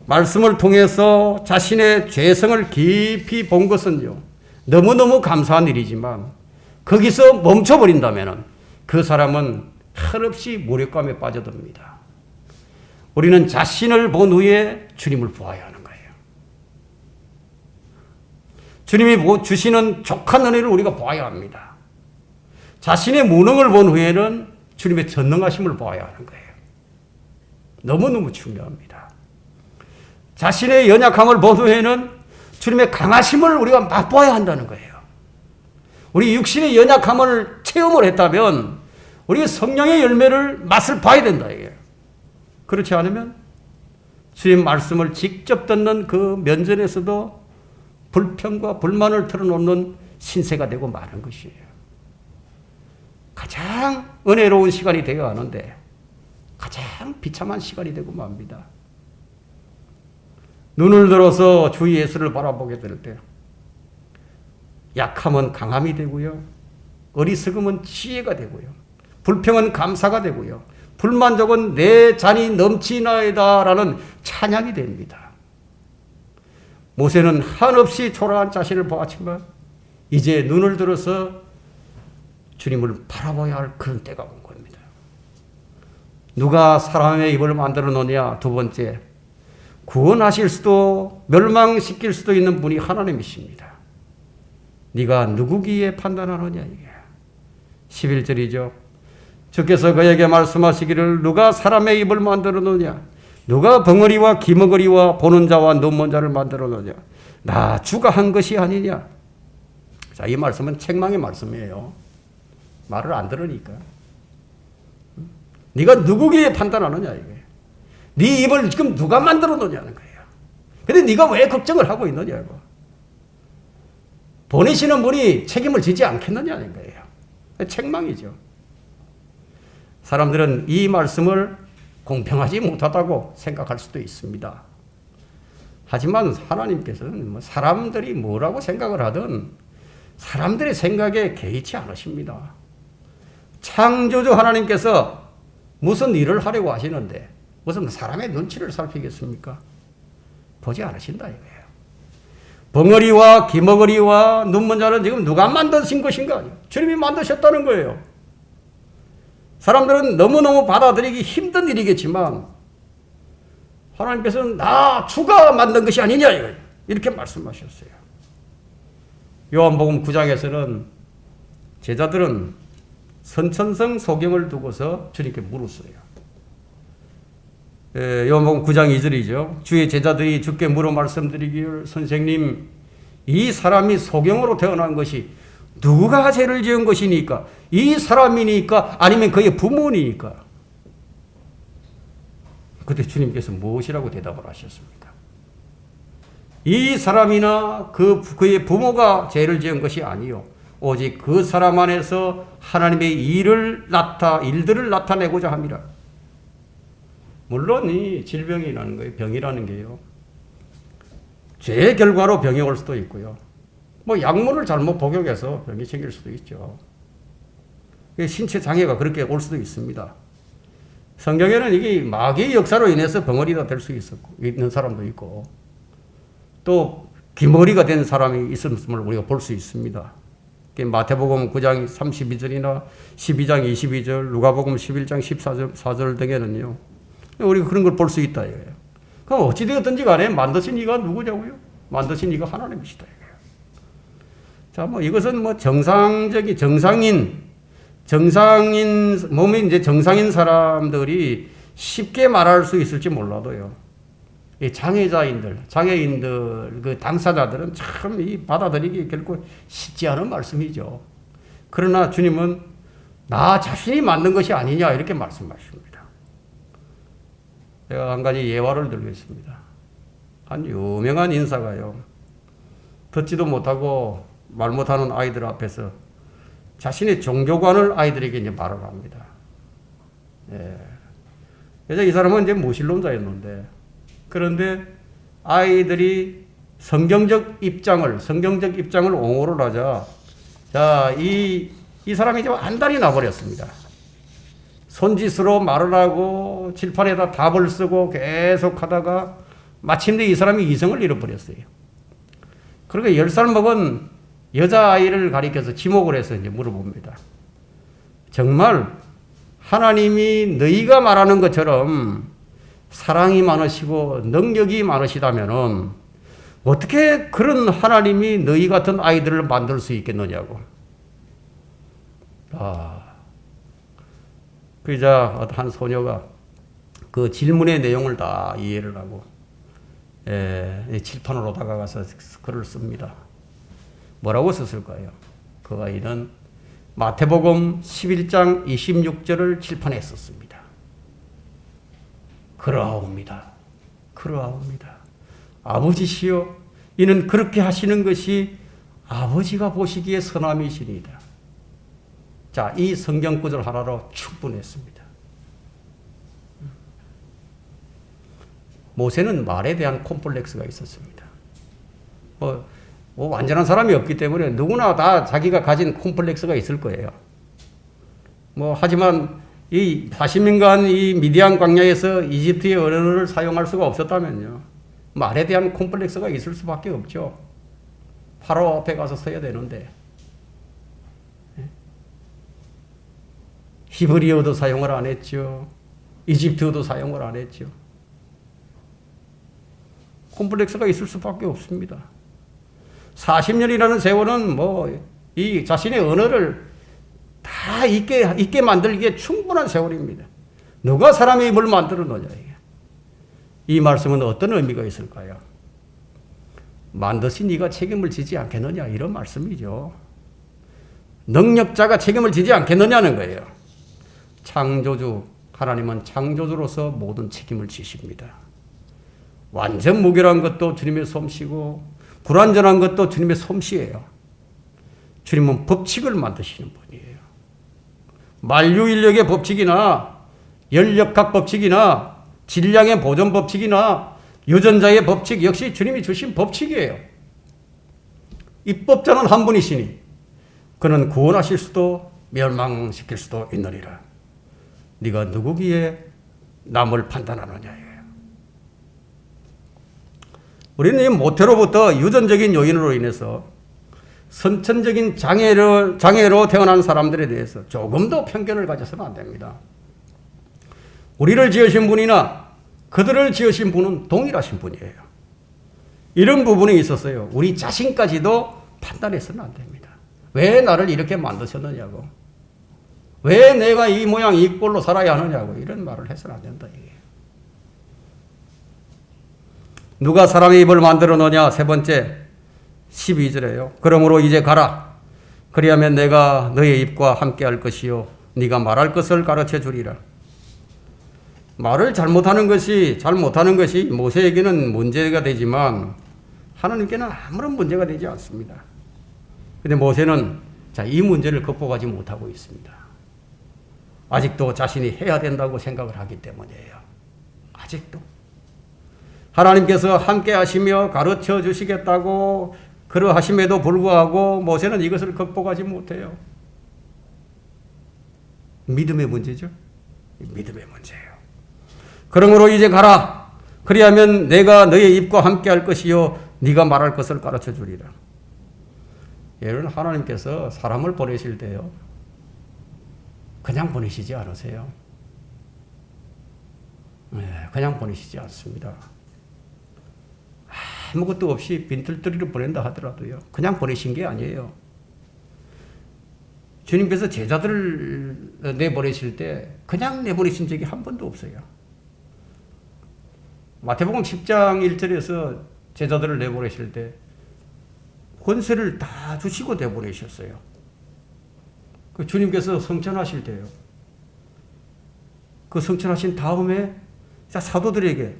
말씀을 통해서 자신의 죄성을 깊이 본 것은요, 너무너무 감사한 일이지만 거기서 멈춰버린다면 그 사람은 한없이 무력감에 빠져듭니다. 우리는 자신을 본 후에 주님을 보아야 하는 거예요. 주님이 주시는 족한 은혜를 우리가 보아야 합니다. 자신의 무능을 본 후에는 주님의 전능하심을 보아야 하는 거예요. 너무너무 중요합니다. 자신의 연약함을 본 후에는 주님의 강하심을 우리가 맛보아야 한다는 거예요. 우리 육신의 연약함을 체험을 했다면 우리가 성령의 열매를 맛을 봐야 된다 이게요. 그렇지 않으면 주님 말씀을 직접 듣는 그 면전에서도 불평과 불만을 털어놓는 신세가 되고 마는 것이에요. 가장 은혜로운 시간이 되어 가는데 가장 비참한 시간이 되고 맙니다. 눈을 들어서 주 예수를 바라보게 될 때 약함은 강함이 되고요, 어리석음은 지혜가 되고요, 불평은 감사가 되고요, 불만족은 내 잔이 넘치나이다라는 찬양이 됩니다. 모세는 한없이 초라한 자신을 보았지만 이제 눈을 들어서 주님을 바라봐야 할 그런 때가 온 겁니다. 누가 사람의 입을 만들어 놓냐? 두 번째, 구원하실 수도 멸망시킬 수도 있는 분이 하나님이십니다. 네가 누구기에 판단하느냐 이게 11절이죠. 주께서 그에게 말씀하시기를 누가 사람의 입을 만들어 놓냐? 누가 벙어리와 기머거리와 보는 자와 눈먼 자를 만들어 놓냐? 나 주가 한 것이 아니냐? 자, 이 말씀은 책망의 말씀이에요. 말을 안 들으니까. 네가 누구기에 판단하느냐 이게. 네 입을 지금 누가 만들어 놓냐는 거예요. 근데 네가 왜 걱정을 하고 있느냐고. 보내시는 분이 책임을 지지 않겠느냐는 거예요. 책망이죠. 사람들은 이 말씀을 공평하지 못하다고 생각할 수도 있습니다. 하지만 하나님께서는 사람들이 뭐라고 생각을 하든 사람들의 생각에 개의치 않으십니다. 창조주 하나님께서 무슨 일을 하려고 하시는데 무슨 사람의 눈치를 살피겠습니까? 보지 않으신다 이거예요. 벙어리와 기머거리와 눈먼 자는 지금 누가 만드신 것인가? 주님이 만드셨다는 거예요. 사람들은 너무너무 받아들이기 힘든 일이겠지만 하나님께서는 나 주가 만든 것이 아니냐 이렇게 말씀하셨어요. 요한복음 9장에서는 제자들은 선천성 소경을 두고서 주님께 물었어요. 요한복음 9장 2절이죠. 주의 제자들이 주께 물어 말씀드리기를 선생님, 이 사람이 소경으로 태어난 것이 누가 죄를 지은 것이니까? 이 사람이니까 아니면 그의 부모니까? 그때 주님께서 무엇이라고 대답을 하셨습니까? 이 사람이나 그의 부모가 죄를 지은 것이 아니요, 오직 그 사람 안에서 하나님의 일들을 나타내고자 합니다. 물론 이 질병이라는 거예요, 병이라는 게요, 죄의 결과로 병이 올 수도 있고요. 뭐 약물을 잘못 복용해서 병이 생길 수도 있죠. 신체 장애가 그렇게 올 수도 있습니다. 성경에는 이게 마귀의 역사로 인해서 벙어리가 될 수 있는 사람도 있고, 또 기머리가 된 사람이 있음을 우리가 볼 수 있습니다. 마태복음 9장 32절이나 12장 22절, 누가복음 11장 14절 등에는요, 우리가 그런 걸 볼 수 있다 이거예요. 그럼 어찌되었든지 간에 만드신 이가 누구냐고요? 만드신 이가 하나님이시다 이거예요. 자, 뭐 이것은 뭐 정상인 몸이 이제 정상인 사람들이 쉽게 말할 수 있을지 몰라도요. 이 장애인들, 그 당사자들은 참 이 받아들이기 결코 쉽지 않은 말씀이죠. 그러나 주님은 나 자신이 만든 것이 아니냐 이렇게 말씀하십니다. 제가 한 가지 예화를 들겠습니다. 한 유명한 인사가요, 듣지도 못하고 말 못하는 아이들 앞에서 자신의 종교관을 아이들에게 이제 말을 합니다. 예. 그래서 이 사람은 이제 무신론자였는데, 그런데 아이들이 성경적 입장을 옹호를 하자, 자, 이 사람이 좀 안달이 나버렸습니다. 손짓으로 말을 하고 칠판에다 답을 쓰고 계속 하다가 마침내 이 사람이 이성을 잃어버렸어요. 그러니까 10살 먹은 여자아이를 가리켜서 지목을 해서 이제 물어봅니다. 정말 하나님이 너희가 말하는 것처럼 사랑이 많으시고 능력이 많으시다면은 어떻게 그런 하나님이 너희 같은 아이들을 만들 수 있겠느냐고. 그러자 한 소녀가 그 질문의 내용을 다 이해를 하고, 칠판으로 다가가서 글을 씁니다. 뭐라고 썼을까요? 그 아이는 마태복음 11장 26절을 칠판에 썼습니다. 그러하옵니다. 아버지시여, 이는 그렇게 하시는 것이 아버지가 보시기에 선함이시니이다. 자, 이 성경 구절 하나로 충분했습니다. 모세는 말에 대한 콤플렉스가 있었습니다. 완전한 사람이 없기 때문에 누구나 다 자기가 가진 콤플렉스가 있을 거예요. 하지만 이 40년간 이 미디안 광야에서 이집트의 언어를 사용할 수가 없었다면요, 말에 대한 콤플렉스가 있을 수밖에 없죠. 파라오 앞에 가서 서야 되는데, 히브리어도 사용을 안 했죠. 이집트어도 사용을 안 했죠. 콤플렉스가 있을 수밖에 없습니다. 40년이라는 세월은 이 자신의 언어를 다 잊게 만들기에 충분한 세월입니다. 누가 사람의 입을 만들어 놓냐, 이게. 이 말씀은 어떤 의미가 있을까요? 만드신 이가 책임을 지지 않겠느냐, 이런 말씀이죠. 능력자가 책임을 지지 않겠느냐는 거예요. 창조주, 하나님은 창조주로서 모든 책임을 지십니다. 완전 무결한 것도 주님의 솜씨고, 불완전한 것도 주님의 솜씨예요. 주님은 법칙을 만드시는 분이에요. 만유인력의 법칙이나 연력학 법칙이나 질량의 보존 법칙이나 유전자의 법칙 역시 주님이 주신 법칙이에요. 입법자는 한 분이시니 그는 구원하실 수도 멸망시킬 수도 있느니라. 네가 누구기에 남을 판단하느냐. 우리는 이 모태로부터 유전적인 요인으로 인해서 선천적인 장애로 태어난 사람들에 대해서 조금도 편견을 가져서는 안 됩니다. 우리를 지으신 분이나 그들을 지으신 분은 동일하신 분이에요. 이런 부분이 있었어요. 우리 자신까지도 판단해서는 안 됩니다. 왜 나를 이렇게 만드셨느냐고. 왜 내가 이 모양 이 꼴로 살아야 하느냐고. 이런 말을 해서는 안 된다. 이게. 누가 사람의 입을 만들어 놓냐? 세 번째 12절에요. 그러므로 이제 가라. 그리하면 내가 너의 입과 함께 할 것이요 네가 말할 것을 가르쳐 주리라. 말을 잘못하는 것이 모세에게는 문제가 되지만 하나님께는 아무런 문제가 되지 않습니다. 그런데 모세는 이 문제를 극복하지 못하고 있습니다. 아직도 자신이 해야 된다고 생각을 하기 때문이에요. 아직도. 하나님께서 함께 하시며 가르쳐 주시겠다고 그러하심에도 불구하고 모세는 이것을 극복하지 못해요. 믿음의 문제죠. 믿음의 문제예요. 그러므로 이제 가라. 그리하면 내가 너의 입과 함께 할 것이요 네가 말할 것을 가르쳐 주리라. 여러분, 하나님께서 사람을 보내실 때요, 그냥 보내시지 않으세요. 그냥 보내시지 않습니다. 아무것도 없이 빈털터리를 보낸다 하더라도요, 그냥 보내신 게 아니에요. 주님께서 제자들을 내보내실 때 그냥 내보내신 적이 한 번도 없어요. 마태복음 10장 1절에서 제자들을 내보내실 때 권세를 다 주시고 내보내셨어요. 그 주님께서 성천하실 때요, 그 성천하신 다음에 사도들에게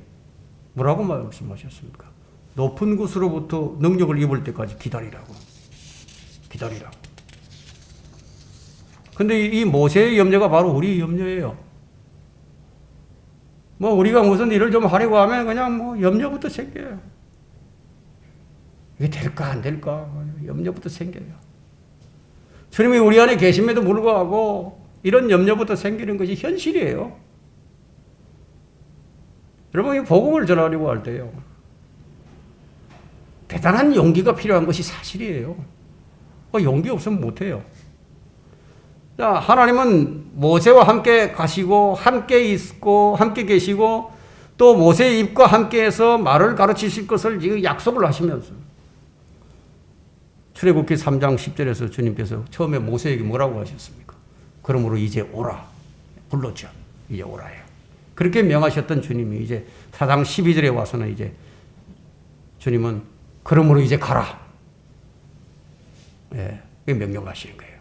뭐라고 말씀하셨습니까? 높은 곳으로부터 능력을 입을 때까지 기다리라고. 근데 이 모세의 염려가 바로 우리의 염려예요. 뭐 우리가 무슨 일을 좀 하려고 하면 그냥 뭐 염려부터 생겨요. 이게 될까 안 될까 염려부터 생겨요. 주님이 우리 안에 계심에도 불구하고 이런 염려부터 생기는 것이 현실이에요. 여러분, 이 복음을 전하려고 할 때요, 대단한 용기가 필요한 것이 사실이에요. 용기 없으면 못해요. 자, 하나님은 모세와 함께 가시고 함께 있고 함께 계시고 또 모세의 입과 함께해서 말을 가르치실 것을 지금 약속을 하시면서 출애굽기 3장 10절에서 주님께서 처음에 모세에게 뭐라고 하셨습니까? 그러므로 이제 오라. 불렀죠. 이제 오라예요. 그렇게 명하셨던 주님이 이제 4장 12절에 와서는 이제 주님은 그러므로 이제 가라. 그게 명령하시는 거예요.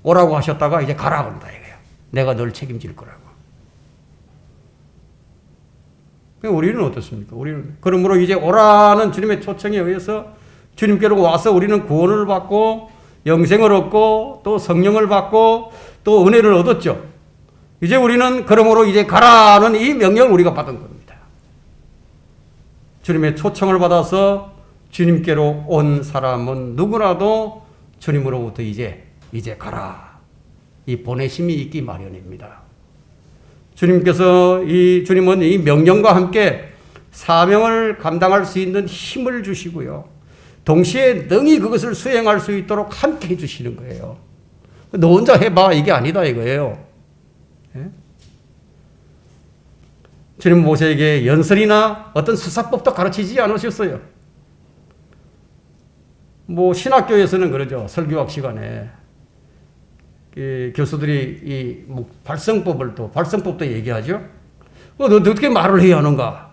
오라고 하셨다가 이제 가라 그런다 이거예요. 내가 널 책임질 거라고. 우리는 어떻습니까? 우리는 그러므로 이제 오라는 주님의 초청에 의해서 주님께로 와서 우리는 구원을 받고 영생을 얻고 또 성령을 받고 또 은혜를 얻었죠. 이제 우리는 그러므로 이제 가라는 이 명령을 우리가 받은 겁니다. 주님의 초청을 받아서 주님께로 온 사람은 누구라도 주님으로부터 이제 가라. 이 보내심이 있기 마련입니다. 주님은 이 명령과 함께 사명을 감당할 수 있는 힘을 주시고요. 동시에 능히 그것을 수행할 수 있도록 함께 해주시는 거예요. 너 혼자 해봐. 이게 아니다 이거예요. 주님 모세에게 연설이나 어떤 수사법도 가르치지 않으셨어요. 뭐 신학교에서는 그러죠. 설교학 시간에 교수들이 이 발성법도 얘기하죠. 너 어떻게 말을 해야 하는가?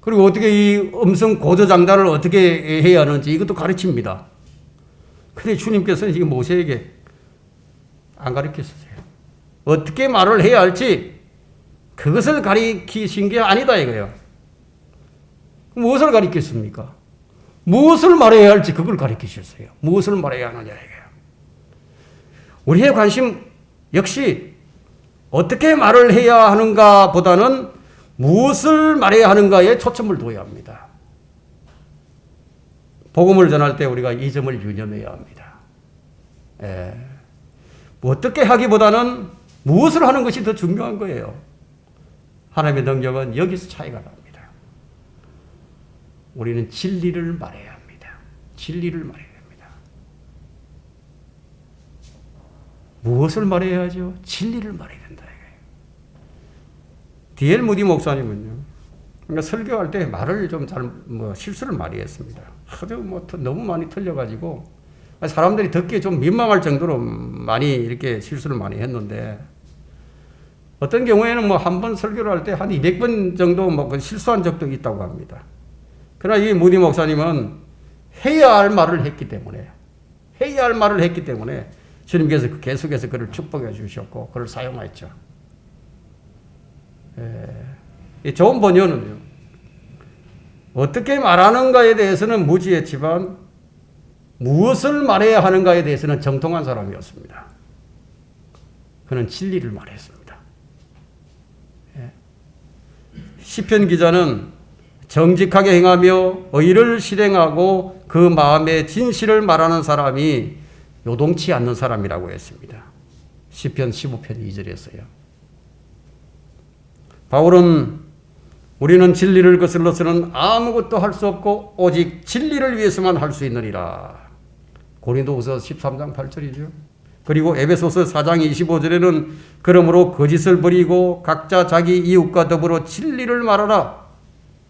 그리고 어떻게 이 음성 고조 장단을 어떻게 해야 하는지 이것도 가르칩니다. 근데 주님께서는 지금 모세에게 안 가르쳤어요. 어떻게 말을 해야 할지 그것을 가르치신 게 아니다 이거예요. 무엇을 가르쳤습니까? 무엇을 말해야 할지 그걸 가르치셨어요. 무엇을 말해야 하느냐 이거예요. 우리의 관심 역시 어떻게 말을 해야 하는가 보다는 무엇을 말해야 하는가에 초점을 둬야 합니다. 복음을 전할 때 우리가 이 점을 유념해야 합니다. 어떻게 하기보다는 무엇을 하는 것이 더 중요한 거예요. 하나님의 능력은 여기서 차이가 납니다. 우리는 진리를 말해야 합니다. 진리를 말해야 합니다. 무엇을 말해야 하죠? 진리를 말해야 된다. D.L. 무디 목사님은요, 그러니까 설교할 때 말을 좀 실수를 많이 했습니다. 너무 많이 틀려가지고 사람들이 듣기에 좀 민망할 정도로 많이 이렇게 실수를 많이 했는데, 어떤 경우에는 한 번 설교를 할 때 한 200번 정도 실수한 적도 있다고 합니다. 그러나 이 무디 목사님은 해야 할 말을 했기 때문에 주님께서 계속해서 그를 축복해 주셨고 그를 사용했죠. 좋은 번역은요, 어떻게 말하는가에 대해서는 무지했지만 무엇을 말해야 하는가에 대해서는 정통한 사람이었습니다. 그는 진리를 말했습니다. 시편 기자는 정직하게 행하며 의를 실행하고 그 마음의 진실을 말하는 사람이 요동치 않는 사람이라고 했습니다. 시편 15편 2절에서요. 바울은 우리는 진리를 거슬러서는 아무것도 할 수 없고 오직 진리를 위해서만 할 수 있느니라. 고린도후서 13장 8절이죠. 그리고 에베소서 4장 25절에는 그러므로 거짓을 버리고 각자 자기 이웃과 더불어 진리를 말하라.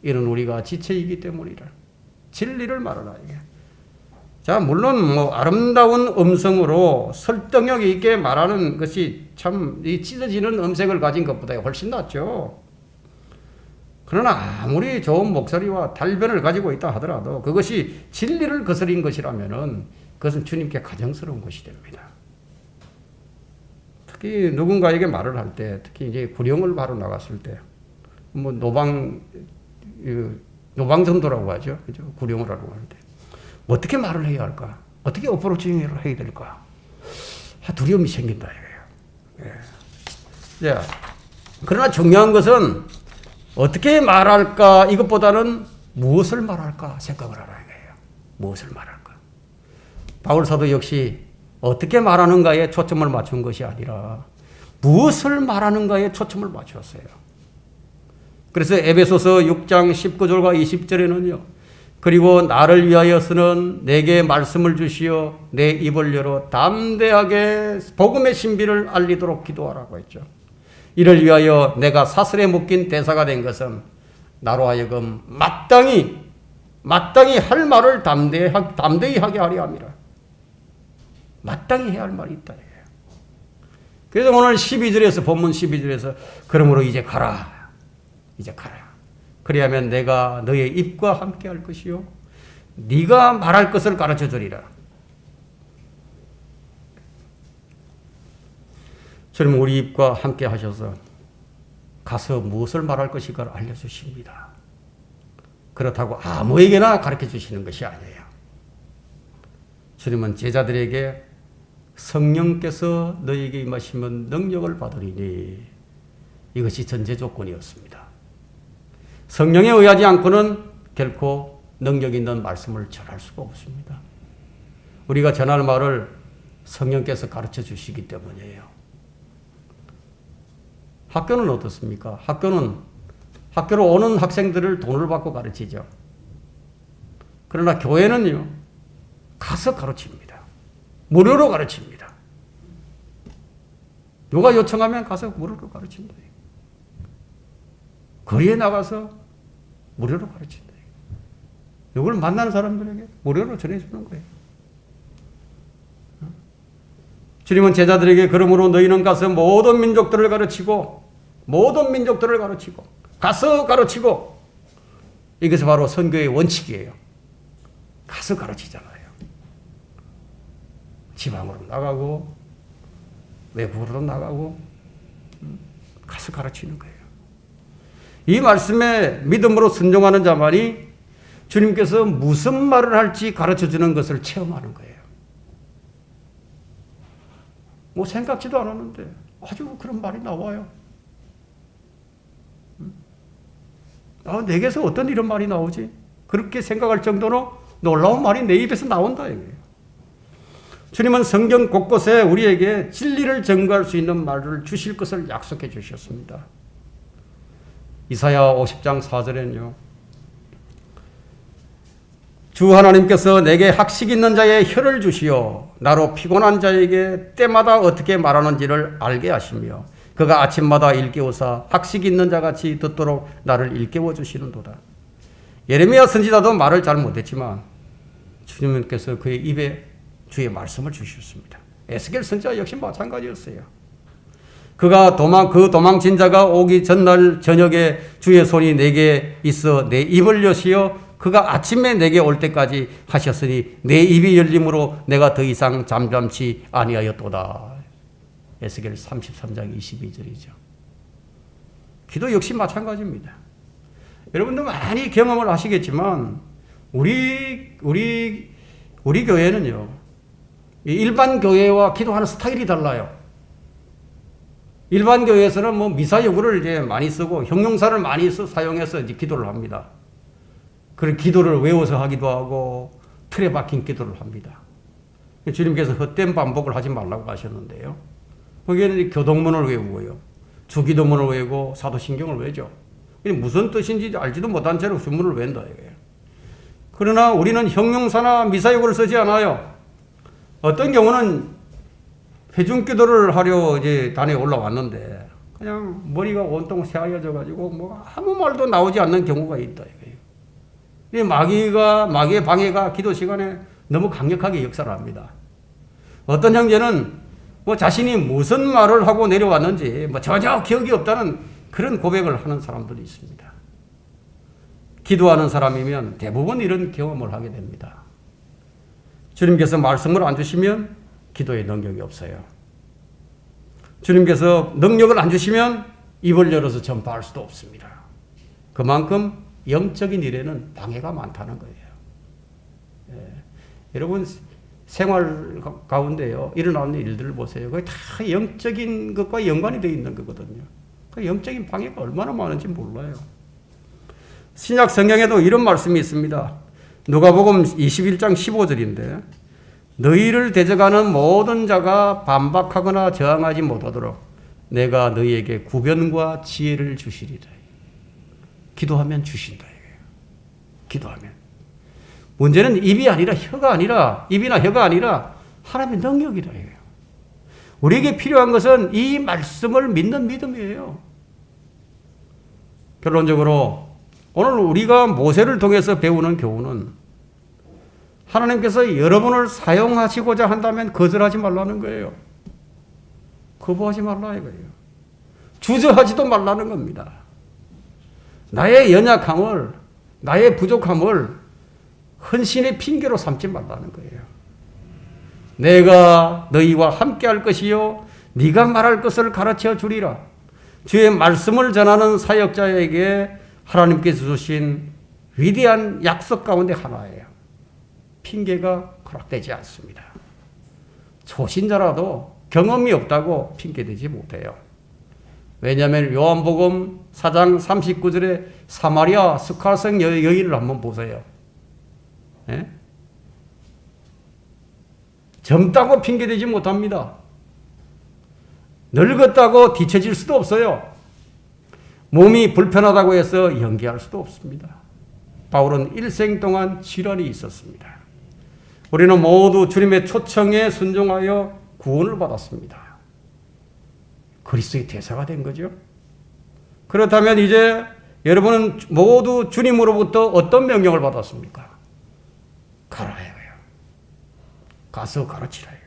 이는 우리가 지체이기 때문이라. 진리를 말하라. 이게. 자, 물론 뭐 아름다운 음성으로 설득력 있게 말하는 것이 참 이 찢어지는 음색을 가진 것보다 훨씬 낫죠. 그러나 아무리 좋은 목소리와 달변을 가지고 있다 하더라도 그것이 진리를 거스린 것이라면은 그것은 주님께 가정스러운 것이 됩니다. 특히 누군가에게 말을 할 때, 특히 이제 구령을 바로 나갔을 때, 뭐 노방전도라고 하죠. 그죠? 구령을 하라고 할 때. 어떻게 말을 해야 할까? 어떻게 어프로칭을 해야 될까? 두려움이 생긴다 이거예요. 예. 자, 그러나 중요한 것은 어떻게 말할까 이것보다는 무엇을 말할까 생각을 하라 이거예요. 무엇을 말할까. 바울 사도 역시 어떻게 말하는가에 초점을 맞춘 것이 아니라 무엇을 말하는가에 초점을 맞추었어요. 그래서 에베소서 6장 19절과 20절에는요. 그리고 나를 위하여서는 내게 말씀을 주시어 내 입을 열어 담대하게 복음의 신비를 알리도록 기도하라고 했죠. 이를 위하여 내가 사슬에 묶인 대사가 된 것은 나로 하여금 마땅히 할 말을 담대히 하게 하려 함이라. 마땅히 해야 할 말이 있다. 그래서 오늘 12절에서 본문 12절에서 그러므로 이제 가라. 이제 가라. 그리하면 내가 너의 입과 함께 할 것이요 네가 말할 것을 가르쳐 주리라. 주님 우리 입과 함께 하셔서 가서 무엇을 말할 것인가를 알려주십니다. 그렇다고 아무에게나 가르쳐 주시는 것이 아니에요. 주님은 제자들에게 성령께서 너에게 임하시면 능력을 받으리니 이것이 전제 조건이었습니다. 성령에 의하지 않고는 결코 능력 있는 말씀을 전할 수가 없습니다. 우리가 전할 말을 성령께서 가르쳐 주시기 때문이에요. 학교는 어떻습니까? 학교로 오는 학생들을 돈을 받고 가르치죠. 그러나 교회는요, 가서 가르칩니다. 무료로 가르칩니다. 누가 요청하면 가서 무료로 가르친다. 거리에 나가서 무료로 가르친다. 누굴 만나는 사람들에게 무료로 전해주는 거예요. 주님은 제자들에게 그러므로 너희는 가서 모든 민족들을 가르치고 가서 가르치고 이것이 바로 선교의 원칙이에요. 가서 가르치잖아요. 지방으로 나가고 외국으로 나가고 가서 가르치는 거예요. 이 말씀에 믿음으로 순종하는 자만이 주님께서 무슨 말을 할지 가르쳐주는 것을 체험하는 거예요. 뭐 생각지도 않았는데 아주 그런 말이 나와요. 내게서 어떤 이런 말이 나오지? 그렇게 생각할 정도로 놀라운 말이 내 입에서 나온다 이거예요. 주님은 성경 곳곳에 우리에게 진리를 증거할 수 있는 말을 주실 것을 약속해 주셨습니다. 이사야 50장 4절에는요. 주 하나님께서 내게 학식 있는 자의 혀를 주시어 나로 피곤한 자에게 때마다 어떻게 말하는지를 알게 하시며 그가 아침마다 일깨우사 학식 있는 자같이 듣도록 나를 일깨워 주시는도다. 예레미야 선지자도 말을 잘 못했지만 주님께서 그의 입에 주의 말씀을 주셨습니다. 에스겔 선지자 역시 마찬가지였어요. 그가 도망친 자가 오기 전날 저녁에 주의 손이 내게 있어 내 입을 여시어 그가 아침에 내게 올 때까지 하셨으니 내 입이 열림으로 내가 더 이상 잠잠치 아니하였도다. 에스겔 33장 22절이죠. 기도 역시 마찬가지입니다. 여러분도 많이 경험을 하시겠지만 우리 교회는요. 일반 교회와 기도하는 스타일이 달라요. 일반 교회에서는 뭐 미사 여구를 이제 많이 쓰고 형용사를 많이 사용해서 이제 기도를 합니다. 그런 기도를 외워서 하기도 하고 틀에 박힌 기도를 합니다. 주님께서 헛된 반복을 하지 말라고 하셨는데요. 거기에는 교동문을 외우고요. 주기도문을 외우고 사도신경을 외죠. 무슨 뜻인지 알지도 못한 채로 주문을 외운다 이거예요. 그러나 우리는 형용사나 미사역을 쓰지 않아요. 어떤 경우는 회중기도를 하려 이제 단에 올라왔는데 그냥 머리가 온통 새하얘져 가지고 뭐 아무 말도 나오지 않는 경우가 있다 이거예요. 마귀의 방해가 기도 시간에 너무 강력하게 역사를 합니다. 어떤 형제는 뭐 자신이 무슨 말을 하고 내려왔는지 뭐 전혀 기억이 없다는 그런 고백을 하는 사람들이 있습니다. 기도하는 사람이면 대부분 이런 경험을 하게 됩니다. 주님께서 말씀을 안 주시면 기도에 능력이 없어요. 주님께서 능력을 안 주시면 입을 열어서 전파할 수도 없습니다. 그만큼 영적인 일에는 방해가 많다는 거예요. 여러분 생활 가운데요 일어나는 일들을 보세요. 그게 다 영적인 것과 연관이 되어 있는 거거든요. 그 영적인 방해가 얼마나 많은지 몰라요. 신약 성경에도 이런 말씀이 있습니다. 누가복음 21장 15절인데 너희를 대적하는 모든 자가 반박하거나 저항하지 못하도록 내가 너희에게 구변과 지혜를 주시리라. 기도하면 주신다. 기도하면. 문제는 입이 아니라 혀가 아니라 입이나 혀가 아니라 하나님의 능력이다. 우리에게 필요한 것은 이 말씀을 믿는 믿음이에요. 결론적으로 오늘 우리가 모세를 통해서 배우는 교훈은 하나님께서 여러분을 사용하시고자 한다면 거절하지 말라는 거예요. 거부하지 말라 이거예요. 주저하지도 말라는 겁니다. 나의 연약함을, 나의 부족함을 헌신의 핑계로 삼지 말라는 거예요. 내가 너희와 함께 할 것이요 네가 말할 것을 가르쳐 주리라. 주의 말씀을 전하는 사역자에게 하나님께서 주신 위대한 약속 가운데 하나예요. 핑계가 허락되지 않습니다. 초신자라도 경험이 없다고 핑계대지 못해요. 왜냐하면 요한복음 4장 39절에 사마리아 스카성 여인을 한번 보세요. 예? 젊다고 핑계대지 못합니다. 늙었다고 뒤처질 수도 없어요. 몸이 불편하다고 해서 연기할 수도 없습니다. 바울은 일생 동안 질환이 있었습니다. 우리는 모두 주님의 초청에 순종하여 구원을 받았습니다. 그리스도의 대사가 된 거죠. 그렇다면 이제 여러분은 모두 주님으로부터 어떤 명령을 받았습니까? 가라 해요. 가서 가르치라 해요.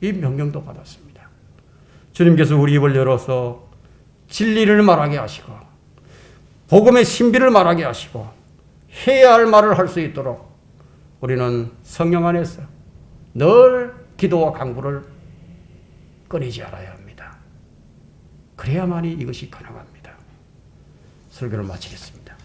이 명령도 받았습니다. 주님께서 우리 입을 열어서 진리를 말하게 하시고 복음의 신비를 말하게 하시고 해야 할 말을 할 수 있도록 우리는 성령 안에서 늘 기도와 간구를 끊이지 않아야 합니다. 그래야만이 이것이 가능합니다. 설교를 마치겠습니다.